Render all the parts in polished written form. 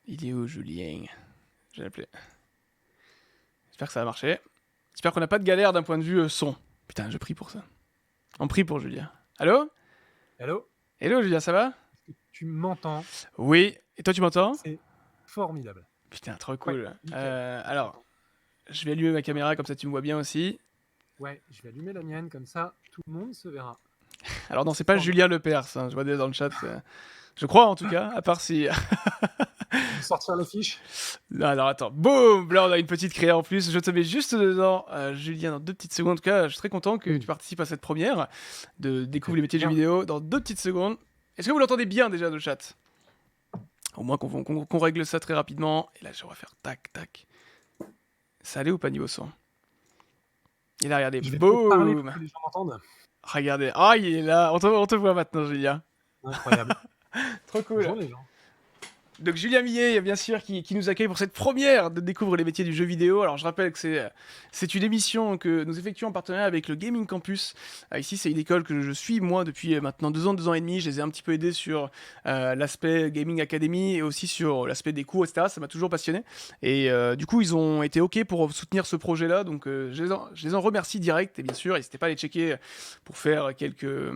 Il est où, Julien? Je vais l'appeler. J'espère que ça va marcher. J'espère qu'on n'a pas de galère d'un point de vue son. Putain, je prie pour ça. On prie pour Julien. Allô? Hello, Hello, Julien, ça va? tu m'entends? Oui. Et toi, tu m'entends? C'est formidable. Putain, trop Ouais, cool. nickel. Alors, je vais allumer ma caméra, comme ça tu me vois bien aussi. Ouais, je vais allumer la mienne, comme ça, tout le monde se verra. Alors non, c'est C'est pas formidable. Julien Lepers, hein, je vois déjà dans le chat. Je crois en tout cas, à part si... Je vais sortir les fiches. Non, alors attends, boum. Là, on a une petite créa en plus. Je te mets juste dedans, Julien, dans 2 petites secondes. En tout cas, je suis très content que tu participes à cette première de Ça fait Découvre les métiers du jeu plaisir. vidéo dans 2 petites secondes. Est-ce que vous l'entendez bien déjà dans le chat? Au moins qu'on règle ça très rapidement. Et là, je vais faire tac, tac. Ça allait ou pas niveau son? Et là, regardez, Je vais peut-être parler pour boum. que les gens m'entendent. Regardez, ah, il est là. On te voit maintenant, Julien. Incroyable. Trop cool. Bonjour les gens. Donc Julien Millet, bien sûr, qui nous accueille pour cette première de Découvre les métiers du jeu vidéo. Alors je rappelle que c'est une émission que nous effectuons en partenariat avec le Gaming Campus. Ici, c'est une école que je suis moi depuis maintenant 2 ans et demi. Je les ai un petit peu aidés sur l'aspect Gaming Academy et aussi sur l'aspect des cours, etc. Ça m'a toujours passionné. Et du coup, ils ont été OK pour soutenir ce projet-là. Donc je les en remercie direct. Et bien sûr, n'hésitez pas à les checker pour faire quelques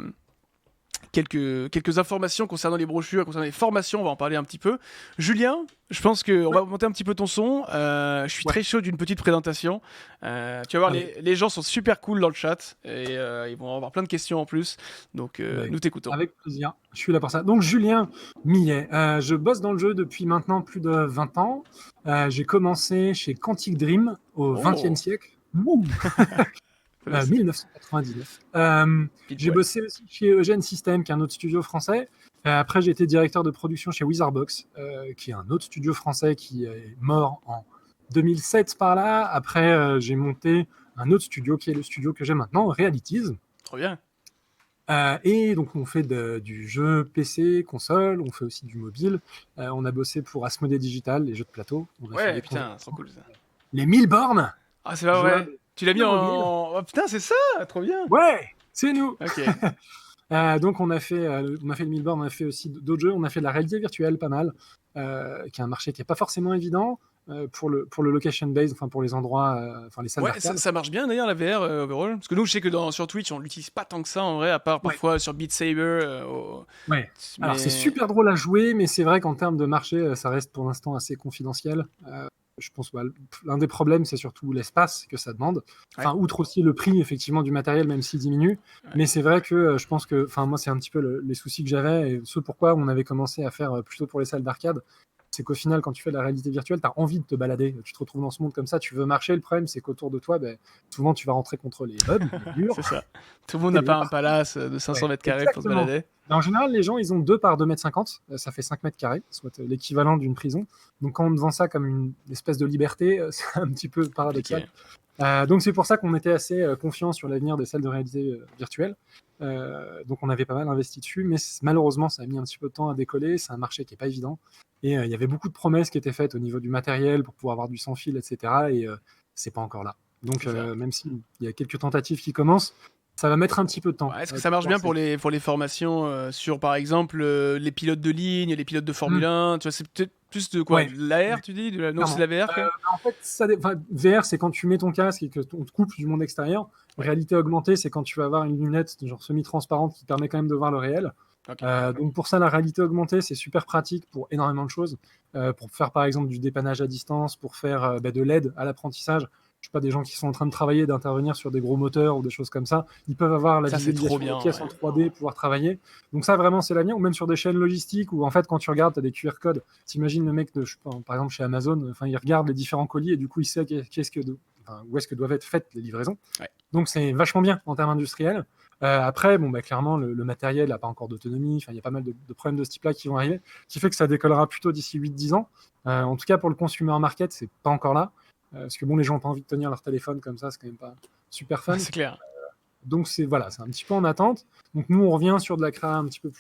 informations concernant les brochures, concernant les formations, on va en parler un petit peu. Julien, je pense qu'on va monter un petit peu ton son. Je suis Ouais. très chaud d'une petite présentation. Tu vas voir, Avec, les gens sont super cool dans le chat et ils vont avoir plein de questions en plus. Donc, avec- nous t'écoutons. avec plaisir. Je suis là pour ça. Donc, Julien Millet. Je bosse dans le jeu depuis maintenant plus de 20 ans. J'ai commencé chez Quantic Dream au XXe Oh, siècle. Wouh. c'est 1999. pile J'ai poil. bossé aussi chez Eugène System, qui est un autre studio français. Après, j'ai été directeur de production chez Wizardbox, qui est un autre studio français qui est mort en 2007 par là. Après, j'ai monté un autre studio qui est le studio que j'ai maintenant, Realities. Trop bien. Et donc, on fait du jeu PC, console, on fait aussi du mobile. On a bossé pour Asmodee Digital, les jeux de plateau. On a fait Ouais, des putain, trop conversions. cool ça. Les 1000 bornes Ah, c'est pas vrai. jouables Tu l'as mis sur mobile. en. Oh, putain, c'est ça. Trop bien. Ouais, c'est nous. Ok. Donc on a fait le Milborn, on a fait aussi d'autres jeux, on a fait de la réalité virtuelle pas mal, qui est un marché qui est pas forcément évident pour le location base, enfin pour les endroits, enfin les salles Ouais, ça, d'arcade. ça marche bien d'ailleurs la VR overall. Parce que nous, je sais que sur Twitch, on l'utilise pas tant que ça en vrai, à part Ouais, parfois sur Beat Saber. ouais. Alors c'est Mais. super drôle à jouer, mais c'est vrai qu'en termes de marché, ça reste pour l'instant assez confidentiel. Je pense que l'un des problèmes, c'est surtout l'espace que ça demande. Ouais, Enfin, outre aussi le prix effectivement du matériel, même s'il diminue. ouais. Mais c'est vrai que je pense que, enfin moi, c'est un petit peu les soucis que j'avais et ce pourquoi on avait commencé à faire plutôt pour les salles d'arcade. C'est qu'au final, quand tu fais de la réalité virtuelle, tu as envie de te balader. Tu te retrouves dans ce monde comme ça, tu veux marcher. Le problème, c'est qu'autour de toi, ben, souvent, tu vas rentrer contre les meubles, les murs, C'est ça. Tout le monde les n'a pas un murs. palace de 500 Ouais, mètres carrés pour se exactement. balader. Mais en général, les gens, ils ont 2 par 2,50 m, ça fait 5 mètres carrés, soit l'équivalent d'une prison. Donc quand on te vend ça comme une espèce de liberté, c'est un petit peu paradoxal. Compliqué. Donc c'est pour ça qu'on était assez confiant sur l'avenir des salles de réalité virtuelle. Donc on avait pas mal investi dessus, mais malheureusement ça a mis un petit peu de temps à décoller. C'est un marché qui est pas évident. Et il y avait beaucoup de promesses qui étaient faites au niveau du matériel pour pouvoir avoir du sans fil, etc. Et c'est pas encore là. Donc C'est ça. même s'il y a quelques tentatives qui commencent, ça va mettre un petit peu de temps. Ouais, est-ce que ça marche bien pour les formations sur, par exemple, les pilotes de ligne, les pilotes de Formule Hmm. 1? Tu vois, c'est peut-être plus de quoi? Ouais, De l'AR, ouais, tu dis? Non, c'est clairement. de la VR, quoi? En fait, VR, c'est quand tu mets ton casque et que on te coupe du monde extérieur. Ouais. Réalité augmentée, c'est quand tu vas avoir une lunette genre semi-transparente qui permet quand même de voir le réel. Ok. Donc pour ça, la réalité augmentée, c'est super pratique pour énormément de choses. Pour faire par exemple du dépannage à distance, pour faire de l'aide à l'apprentissage. Je sais pas, des gens qui sont en train de travailler, d'intervenir sur des gros moteurs ou des choses comme ça, ils peuvent avoir la Ça, c'est trop visualisation des bien, pièces ouais. en 3D, pouvoir travailler. Donc ça, vraiment, c'est l'avenir. Ou même sur des chaînes logistiques où, en fait, quand tu regardes, tu as des QR codes. T'imagines le mec, je sais pas, par exemple, chez Amazon, enfin, il regarde les différents colis et du coup, il sait où est-ce que doivent être faites les livraisons. Ouais. Donc c'est vachement bien en termes industriels. Après, bon, bah, clairement, le matériel n'a pas encore d'autonomie. Enfin, il y a pas mal de problèmes de ce type-là qui vont arriver, qui fait que ça décollera plutôt d'ici 8-10 ans. En tout cas, pour le consumer market, c'est pas encore là. Parce que bon, les gens n'ont pas envie de tenir leur téléphone comme ça, c'est quand même pas super Ouais, fun. c'est clair. Donc c'est voilà, c'est un petit peu en attente. Donc nous, on revient sur de la créa un petit peu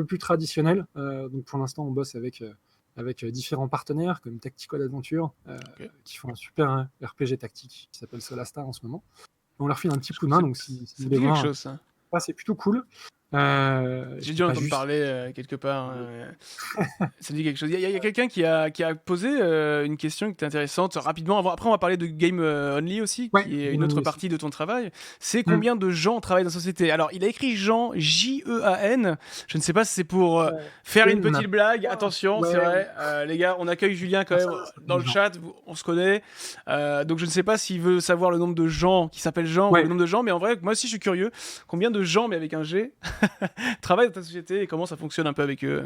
plus traditionnelle. Donc pour l'instant, on bosse avec différents partenaires comme Tactical Adventure, Ok. qui font un super RPG tactique qui s'appelle Solastar en ce moment. On leur file un petit Je- coup de main, C'est donc si vous c'est voulez plus quelque voir, chose, ça. c'est plutôt cool. J'ai J'étais dû en pas entendre juste. parler quelque part. Ça me dit quelque chose. Il y a quelqu'un qui a posé une question qui était intéressante. Rapidement, après on va parler de Game Only aussi, Ouais, qui est une Game autre Only aussi. partie de ton travail. C'est Hmm. combien de gens travaillent dans la société? Alors, il a écrit Jean, Jean. Je ne sais pas si c'est pour faire Et une on a petite blague. pas. Attention, c'est Ouais, vrai. Les gars, on accueille Julien quand même ça dans fait le genre. chat. On se connaît. Donc, je ne sais pas s'il veut savoir le nombre de gens qui s'appellent Jean ou le Ouais. nombre de gens, mais en vrai, moi aussi, je suis curieux. Combien de gens, mais avec un G, travaillent dans ta société et comment ça fonctionne un peu avec eux?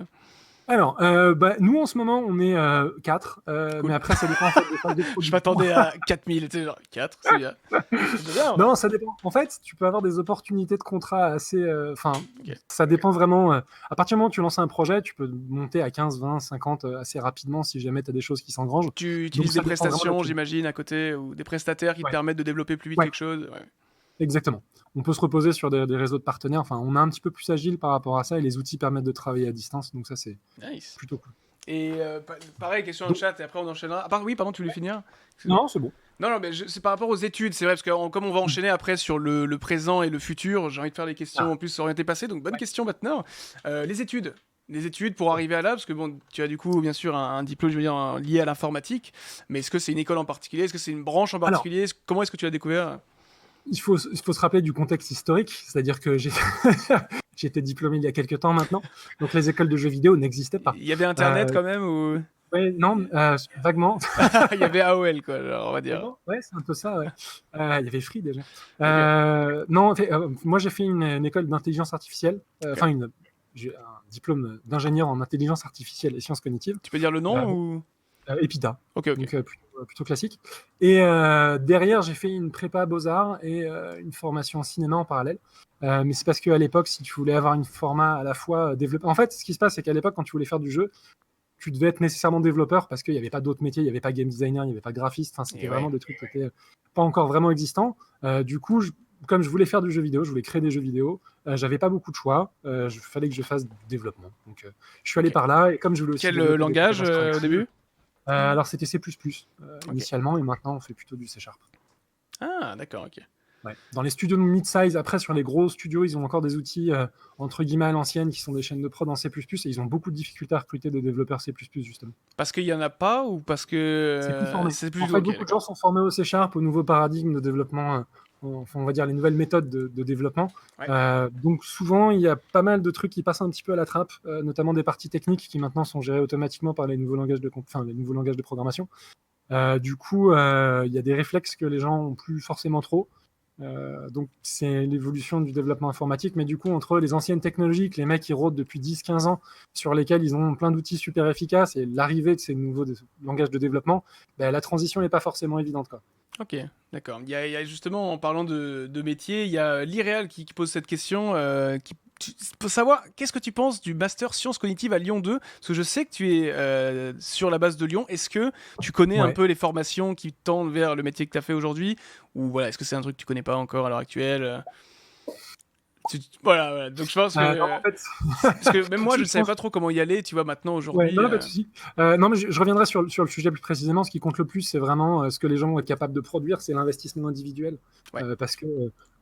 Alors, bah, nous en ce moment, on est 4, mais Cool. après, ça dépend en fait des phases de Je production. m'attendais à 4000, tu sais, genre 4, c'est bien. C'est déjà bien, ouais. Non, ça dépend. En fait, tu peux avoir des opportunités de contrat assez. Enfin, Ok. ça dépend vraiment. À partir du moment où tu lances un projet, tu peux monter à 15, 20, 50 assez rapidement si jamais tu as des choses qui s'engrangent. Tu Donc, utilises des ça dépend vraiment de la prestations, chose. j'imagine, à côté, ou des prestataires qui te Ouais, permettent de développer plus vite ouais, quelque chose. Ouais. exactement. On peut se reposer sur des réseaux de partenaires. Enfin, on est un petit peu plus agile par rapport à ça et les outils permettent de travailler à distance. Donc, ça, c'est Nice. plutôt cool. Et pareil, question dans le Donc, chat, et après on enchaînera. Oui, pardon, tu voulais finir? Excuse-moi. non, c'est bon. Non, non, mais c'est par rapport aux études, c'est vrai, parce que comme on va enchaîner après sur le présent et le futur, j'ai envie de faire les questions Ah, en plus orientées passé, donc bonne ouais. question maintenant. Les études. Les études pour arriver à là, parce que bon, tu as du coup, bien sûr, un diplôme, je veux dire, lié à l'informatique, mais est-ce que c'est une école en particulier? Est-ce que c'est une branche en Alors, particulier? Comment est-ce que tu l'as découvert? il faut se rappeler du contexte historique, c'est-à-dire que j'ai j'ai été diplômé il y a quelques temps maintenant, donc les écoles de jeux vidéo n'existaient pas. Il y avait Internet Euh, quand même ou ouais, non, vaguement. il y avait AOL quoi, genre, on va dire. Vaguement, ouais, c'est un peu ça, ouais. Il y avait Free déjà. Ok, Non, en fait, moi j'ai fait une école d'intelligence artificielle, ok. enfin j'ai un diplôme d'ingénieur en intelligence artificielle et sciences cognitives, Tu peux dire le nom euh, ou? EPITA, Ok, ok. donc plutôt classique. Et derrière, j'ai fait une prépa Beaux-Arts et une formation en cinéma en parallèle. Mais c'est parce qu'à l'époque, si tu voulais avoir une format à la fois développé. En fait, ce qui se passe, c'est qu'à l'époque, quand tu voulais faire du jeu, tu devais être nécessairement développeur parce qu'il n'y avait pas d'autres métiers, il n'y avait pas game designer, il n'y avait pas graphiste. Enfin, c'était Et ouais. vraiment des trucs qui n'étaient pas encore vraiment existants. Du coup, comme je voulais faire du jeu vidéo, je voulais créer des jeux vidéo, j'avais pas beaucoup de choix. Il fallait que je fasse du développement. Donc, je suis allé Ok. par là. Et comme je voulais aussi Quel développer des langage compétences au cognitives, début? alors c'était C++ Ok. initialement, et maintenant on fait plutôt du C#. Ah, d'accord, ok. Ouais. Dans les studios de mid-size, après sur les gros studios, ils ont encore des outils entre guillemets à l'ancienne qui sont des chaînes de prod en C++ et ils ont beaucoup de difficultés à recruter des développeurs C++ justement. Parce qu'il y en a pas ou parce que C'est plus formé. c'est En plus fait, ok, beaucoup de gens d'accord. sont formés au C#, au nouveau paradigme de développement, enfin, on va dire les nouvelles méthodes de développement. Ouais. Donc souvent, il y a pas mal de trucs qui passent un petit peu à la trappe, notamment des parties techniques qui maintenant sont gérées automatiquement par les nouveaux langages les nouveaux langages de programmation. Du coup, il y a des réflexes que les gens ont plus forcément trop. Donc c'est l'évolution du développement informatique, mais du coup entre les anciennes technologies que les mecs ils rôdent depuis 10-15 ans, sur lesquels ils ont plein d'outils super efficaces, et l'arrivée de ces nouveaux langages de développement, ben, la transition n'est pas forcément évidente, quoi. Ok, d'accord. Il y a justement, en parlant de métier, il y a l'Iréal qui pose cette question. Pour savoir, qu'est-ce que tu penses du Master Sciences Cognitives à Lyon 2? Parce que je sais que tu es sur la base de Lyon. Est-ce que tu connais un Ouais. peu les formations qui tendent vers le métier que tu as fait aujourd'hui? Ou voilà, est-ce que c'est un truc que tu connais pas encore à l'heure actuelle? Voilà, voilà. Donc je pense Non, que. en fait, Parce que même tout de moi, je ne suite, je savais pense. pas trop comment y aller, tu vois, maintenant, Ouais, aujourd'hui. non, non, pas de souci. Non, mais je reviendrai sur le sujet plus précisément. Ce qui compte le plus, c'est vraiment ce que les gens vont être capables de produire, c'est l'investissement individuel. Ouais, Parce que,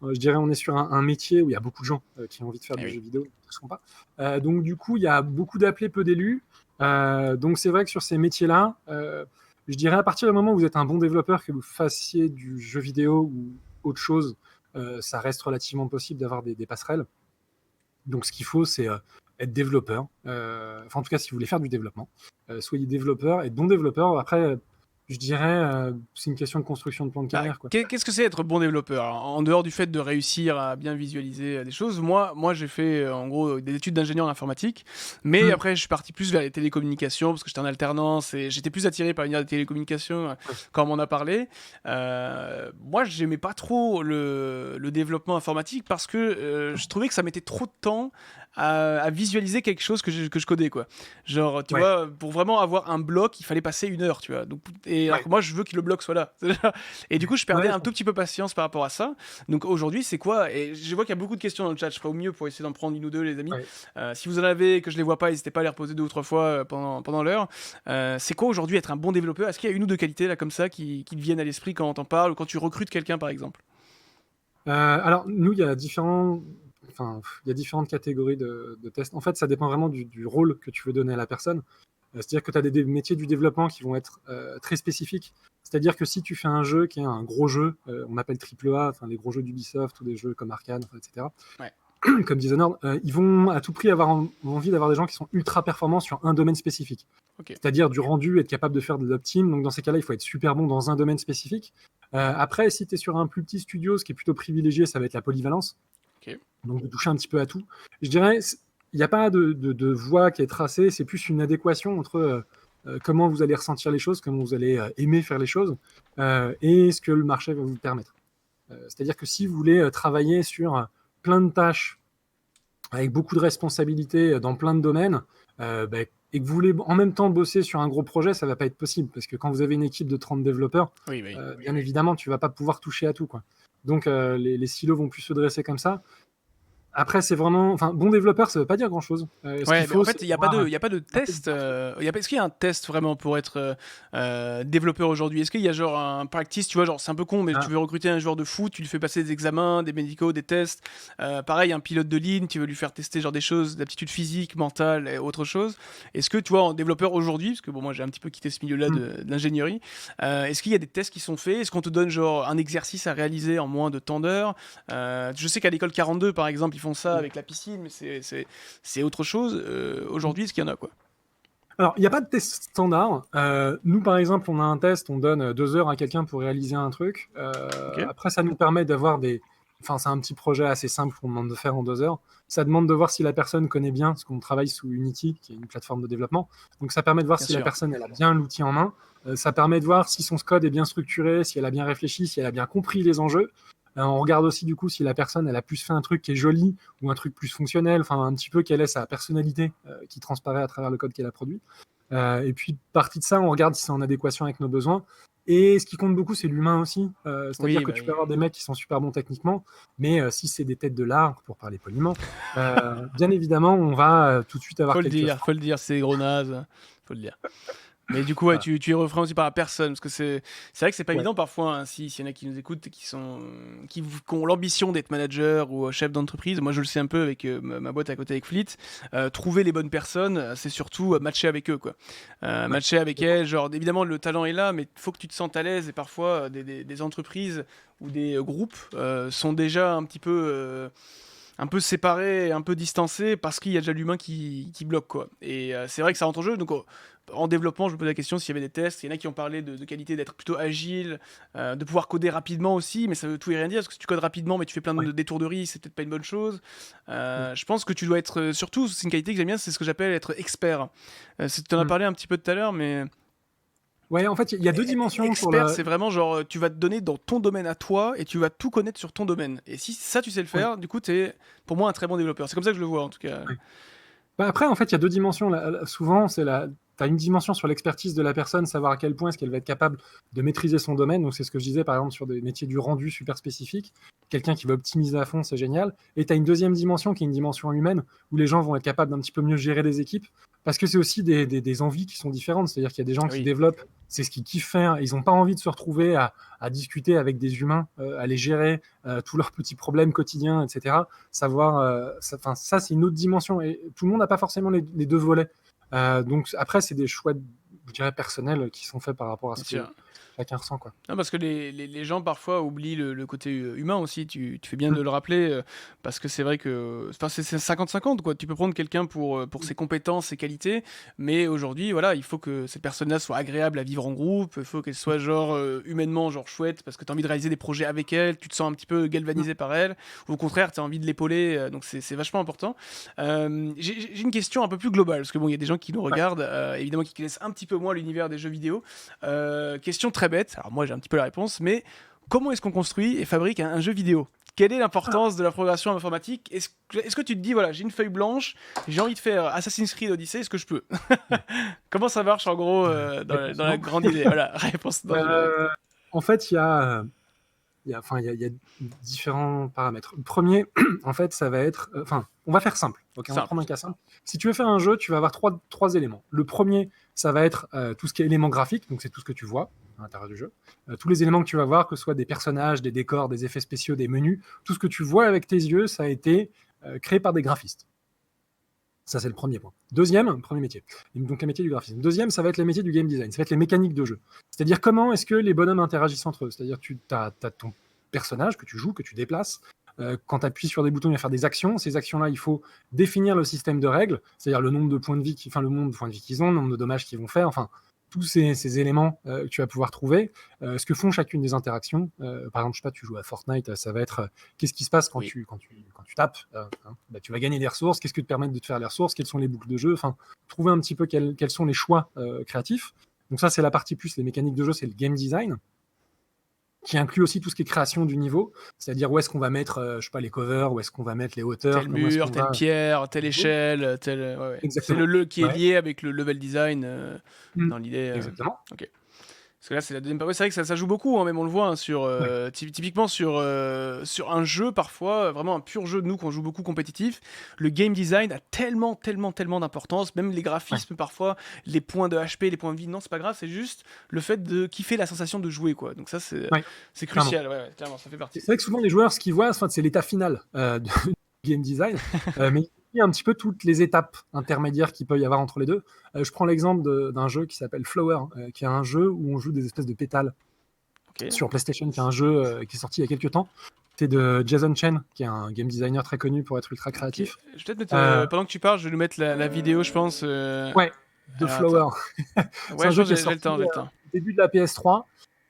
je dirais, on est sur un métier où il y a beaucoup de gens qui ont envie de faire eh du oui. jeu vidéo, ne le sont pas. Donc, du coup, il y a beaucoup d'appelés, peu d'élus. Donc, c'est vrai que sur ces métiers-là, je dirais à partir du moment où vous êtes un bon développeur, que vous fassiez du jeu vidéo ou autre chose, ça reste relativement possible d'avoir des passerelles. Donc, ce qu'il faut, c'est être développeur. Enfin, en tout cas, si vous voulez faire du développement, soyez développeur et bon développeur. Après, je dirais, c'est une question de construction de plan de Bah, carrière, quoi. qu'est-ce que c'est être bon développeur? Alors, en dehors du fait de réussir à bien visualiser des choses, moi j'ai fait en gros des études d'ingénieur en informatique, mais Hmm. après je suis parti plus vers les télécommunications parce que j'étais en alternance et j'étais plus attiré par l'univers des télécommunications Ouais. quand on m'en a parlé. Moi j'aimais pas trop le développement informatique parce que je trouvais que ça mettait trop de temps à visualiser quelque chose que je codais quoi. Genre tu Ouais. vois, pour vraiment avoir un bloc il fallait passer 1 heure tu vois. Donc, et alors Ouais. que moi je veux que le bloc soit là. Et du coup, je perdais Ouais, un tout petit peu patience par rapport à ça. Donc aujourd'hui, c'est quoi? Et je vois qu'il y a beaucoup de questions dans le chat. Je ferai au mieux pour essayer d'en prendre une ou deux, les amis. ouais. Si vous en avez et que je les vois pas, n'hésitez pas à les reposer 2 ou 3 fois pendant l'heure. C'est quoi aujourd'hui être un bon développeur? Est-ce qu'il y a une ou deux qualités là comme ça qui te viennent à l'esprit quand on t'en parle ou quand tu recrutes quelqu'un par exemple? Alors, nous, il y a différents il y a différentes catégories de tests. En fait, ça dépend vraiment du rôle que tu veux donner à la personne. C'est-à-dire que tu as des métiers du développement qui vont être très spécifiques. C'est-à-dire que si tu fais un jeu qui est un gros jeu, on appelle AAA, les gros jeux d'Ubisoft ou des jeux comme Arcane, etc., Ouais. comme Dishonored, ils vont à tout prix avoir envie d'avoir des gens qui sont ultra performants sur un domaine spécifique. Ok. C'est-à-dire du rendu, être capable de faire de l'optime. Donc dans ces cas-là, il faut être super bon dans un domaine spécifique. Après, si tu es sur un plus petit studio, ce qui est plutôt privilégié, ça va être la polyvalence. Ok. Donc de toucher un petit peu à tout. Je dirais, il n'y a pas de voie qui est tracée, c'est plus une adéquation entre comment vous allez ressentir les choses, comment vous allez aimer faire les choses, et ce que le marché va vous permettre. C'est-à-dire que si vous voulez travailler sur plein de tâches, avec beaucoup de responsabilités dans plein de domaines, et que vous voulez en même temps bosser sur un gros projet, ça ne va pas être possible, parce que quand vous avez une équipe de 30 développeurs, Oui. bien évidemment, tu ne vas pas pouvoir toucher à tout, quoi. Donc les silos vont plus se dresser comme ça. Après, c'est vraiment. Enfin, bon développeur, ça veut pas dire grand-chose. Ce Ouais, qu'il mais faut, en fait, c'est il n'y a pas avoir de, il y a pas de un peu de test. pratique. Est-ce qu'il y a un test vraiment pour être développeur aujourd'hui? Est-ce qu'il y a genre un practice, tu vois, genre c'est un peu con, mais tu Ah, veux recruter un joueur de foot, tu lui fais passer des examens, des médicaux, des tests. Pareil, un pilote de ligne, tu veux lui faire tester genre des choses, d'aptitude physique, mentale et autre chose. Est-ce que tu vois, en développeur aujourd'hui, parce que bon, moi j'ai un petit peu quitté ce milieu-là hmm. de l'ingénierie, est-ce qu'il y a des tests qui sont faits? Est-ce qu'on te donne genre un exercice à réaliser en moins de tant d'heures? Je sais qu'à l'école 42, par exemple, ils font ça avec la piscine, mais c'est autre chose. Aujourd'hui, est-ce qu'il y en a, quoi? Alors, il n'y a pas de test standard. Nous, par exemple, on a un test, on donne 2 heures à quelqu'un pour réaliser un truc. Ok. Après, ça nous permet d'avoir des. Enfin, c'est un petit projet assez simple qu'on demande de faire en 2 heures. Ça demande de voir si la personne connaît bien, parce qu'on travaille sous Unity, qui est une plateforme de développement. Donc, ça permet de voir Bien si la sûr. personne elle a bien l'outil en main. Ça permet de voir si son code est bien structuré, si elle a bien réfléchi, si elle a bien compris les enjeux. On regarde aussi du coup si la personne elle a plus fait un truc qui est joli ou un truc plus fonctionnel, enfin un petit peu quelle est sa personnalité qui transparaît à travers le code qu'elle a produit. Et puis, partie de ça, on regarde si c'est en adéquation avec nos besoins. Et ce qui compte beaucoup, c'est l'humain aussi. C'est-à-dire Oui, que bah tu peux oui. avoir des mecs qui sont super bons techniquement, mais si c'est des têtes de l'art, pour parler poliment, bien évidemment, on va tout de suite avoir quelques freins. Faut le dire, c'est des gros nazes. Faut le dire. Mais du coup, ouais, Voilà. tu y refrains aussi par la personne, parce que c'est vrai que c'est pas Ouais. évident parfois, hein, s'il y en a qui nous écoutent et qui ont l'ambition d'être manager ou chef d'entreprise. Moi, je le sais un peu avec ma boîte à côté avec Fleet. Trouver les bonnes personnes, c'est surtout matcher avec eux, quoi. Ouais. Matcher avec elles, genre évidemment le talent est là, mais il faut que tu te sentes à l'aise. Et parfois, des entreprises ou des groupes sont déjà un peu séparés, un peu distancés parce qu'il y a déjà l'humain qui bloque, quoi. Et c'est vrai que ça rentre en jeu. Donc en développement, je me pose la question s'il y avait des tests. Il y en a qui ont parlé de qualité d'être plutôt agile, de pouvoir coder rapidement aussi, mais ça veut tout et rien dire parce que si tu codes rapidement mais tu fais plein Ouais. de détourneries, c'est peut-être pas une bonne chose. Mm. Je pense que tu dois être surtout, c'est une qualité que j'aime bien, c'est ce que j'appelle être expert. Tu en as Mm. parlé un petit peu tout à l'heure, mais Ouais, en fait, il y a deux dimensions sur expert, la. c'est vraiment genre, tu vas te donner dans ton domaine à toi et tu vas tout connaître sur ton domaine. Et si ça, tu sais le Ouais. faire, du coup, t'es pour moi un très bon développeur. C'est comme ça que je le vois, en tout cas. Ouais. Bah, après, en fait, il y a deux dimensions. Souvent, tu as une dimension sur l'expertise de la personne, savoir à quel point est-ce qu'elle va être capable de maîtriser son domaine. Donc, c'est ce que je disais, par exemple, sur des métiers du rendu super spécifiques. Quelqu'un qui va optimiser à fond, c'est génial. Et tu as une deuxième dimension qui est une dimension humaine, où les gens vont être capables d'un petit peu mieux gérer les équipes. Parce que c'est aussi des envies qui sont différentes. C'est-à-dire qu'il y a des gens qui Oui. développent, c'est ce qu'ils kiffent faire. Ils n'ont pas envie de se retrouver à discuter avec des humains, à les gérer, tous leurs petits problèmes quotidiens, etc. Savoir, ça c'est une autre dimension. Et tout le monde n'a pas forcément les deux volets. Donc après, c'est des choix, je dirais, personnels qui sont faits par rapport à Bien ce que sûr. chacun ressent, quoi. Non, parce que les gens parfois oublient le côté humain aussi, tu fais bien Mm. de le rappeler, parce que c'est vrai que enfin, c'est 50-50, quoi. Tu peux prendre quelqu'un pour ses compétences, ses qualités, mais aujourd'hui, voilà, il faut que cette personne-là soit agréable à vivre en groupe, il faut qu'elle soit genre humainement genre chouette, parce que tu as envie de réaliser des projets avec elle, tu te sens un petit peu Mm. galvanisé par elle, ou au contraire, tu as envie de l'épauler, donc c'est vachement important. J'ai une question un peu plus globale, parce que bon, il y a des gens qui nous Ouais. regardent, évidemment qui connaissent un petit peu moins l'univers des jeux vidéo. Question très bête, alors moi j'ai un petit peu la réponse, mais comment est-ce qu'on construit et fabrique un jeu vidéo? Quelle est Ah, l'importance de la progression informatique? Est-ce que tu te dis, voilà, j'ai une feuille blanche, j'ai envie de faire Assassin's Creed Odyssey, est-ce que je peux? Comment ça marche en gros réponse dans la non. grande idée? Voilà, réponse non directe. Euh, En fait, il y a différents paramètres. Le premier, en fait, ça va être. Enfin, on va faire simple. Ok, on va Simple. prendre un cas simple. Si tu veux faire un jeu, tu vas avoir trois éléments. Le premier, ça va être tout ce qui est éléments graphiques, donc c'est tout ce que tu vois à l'intérieur du jeu. Tous les éléments que tu vas voir, que ce soit des personnages, des décors, des effets spéciaux, des menus, tout ce que tu vois avec tes yeux, ça a été créés par des graphistes. Ça, c'est le premier point. Premier métier. Donc, les métiers du graphisme. Deuxième, ça va être les métiers du game design. Ça va être les mécaniques de jeu. C'est-à-dire comment est-ce que les bonhommes interagissent entre eux. C'est-à-dire tu as ton personnage que tu joues, que tu déplaces. Quand tu appuies sur des boutons, il va faire des actions. Ces actions-là, il faut définir le système de règles, c'est-à-dire le nombre de points de vie, le nombre de points de vie qu'ils ont, le nombre de dommages qu'ils vont faire. Enfin, tous ces éléments que tu vas pouvoir trouver, ce que font chacune des interactions. Par exemple, je sais pas, tu joues à Fortnite, ça va être qu'est-ce qui se passe quand tu tapes, tu vas gagner des ressources, qu'est-ce que te permettent de te faire les ressources, quelles sont les boucles de jeu, enfin, trouver un petit peu quels sont les choix créatifs. Donc ça, c'est la partie plus, les mécaniques de jeu, c'est le game design, qui inclut aussi tout ce qui est création du niveau, c'est-à-dire où est-ce qu'on va mettre, je sais pas, les covers, où est-ce qu'on va mettre les hauteurs, tel mur, telle pierre, telle échelle, ouais. C'est le qui est lié avec le level design dans l'idée. Exactement. Ok. Parce que là, c'est la deuxième partie. C'est vrai que ça joue beaucoup, hein, même on le voit, hein, typiquement sur un jeu, parfois, vraiment un pur jeu de nous, qu'on joue beaucoup compétitif. Le game design a tellement d'importance, même les graphismes, parfois, les points de HP, les points de vie, non, c'est pas grave, c'est juste le fait de kiffer la sensation de jouer, quoi. Donc ça, c'est crucial, clairement, ça fait partie. C'est vrai que souvent, les joueurs, ce qu'ils voient, c'est l'état final du game design, mais il y a un petit peu toutes les étapes intermédiaires qu'il peut y avoir entre les deux. Je prends l'exemple d'un jeu qui s'appelle Flower, qui est un jeu où on joue des espèces de pétales sur PlayStation, qui est un jeu qui est sorti il y a quelques temps. C'est de Jason Chen, qui est un game designer très connu pour être ultra créatif. Okay. Je vais peut-être mettre, pendant que tu parles, je vais nous mettre la vidéo, je pense. Ouais, de Flower. C'est un jeu qui est sorti au début de la PS3.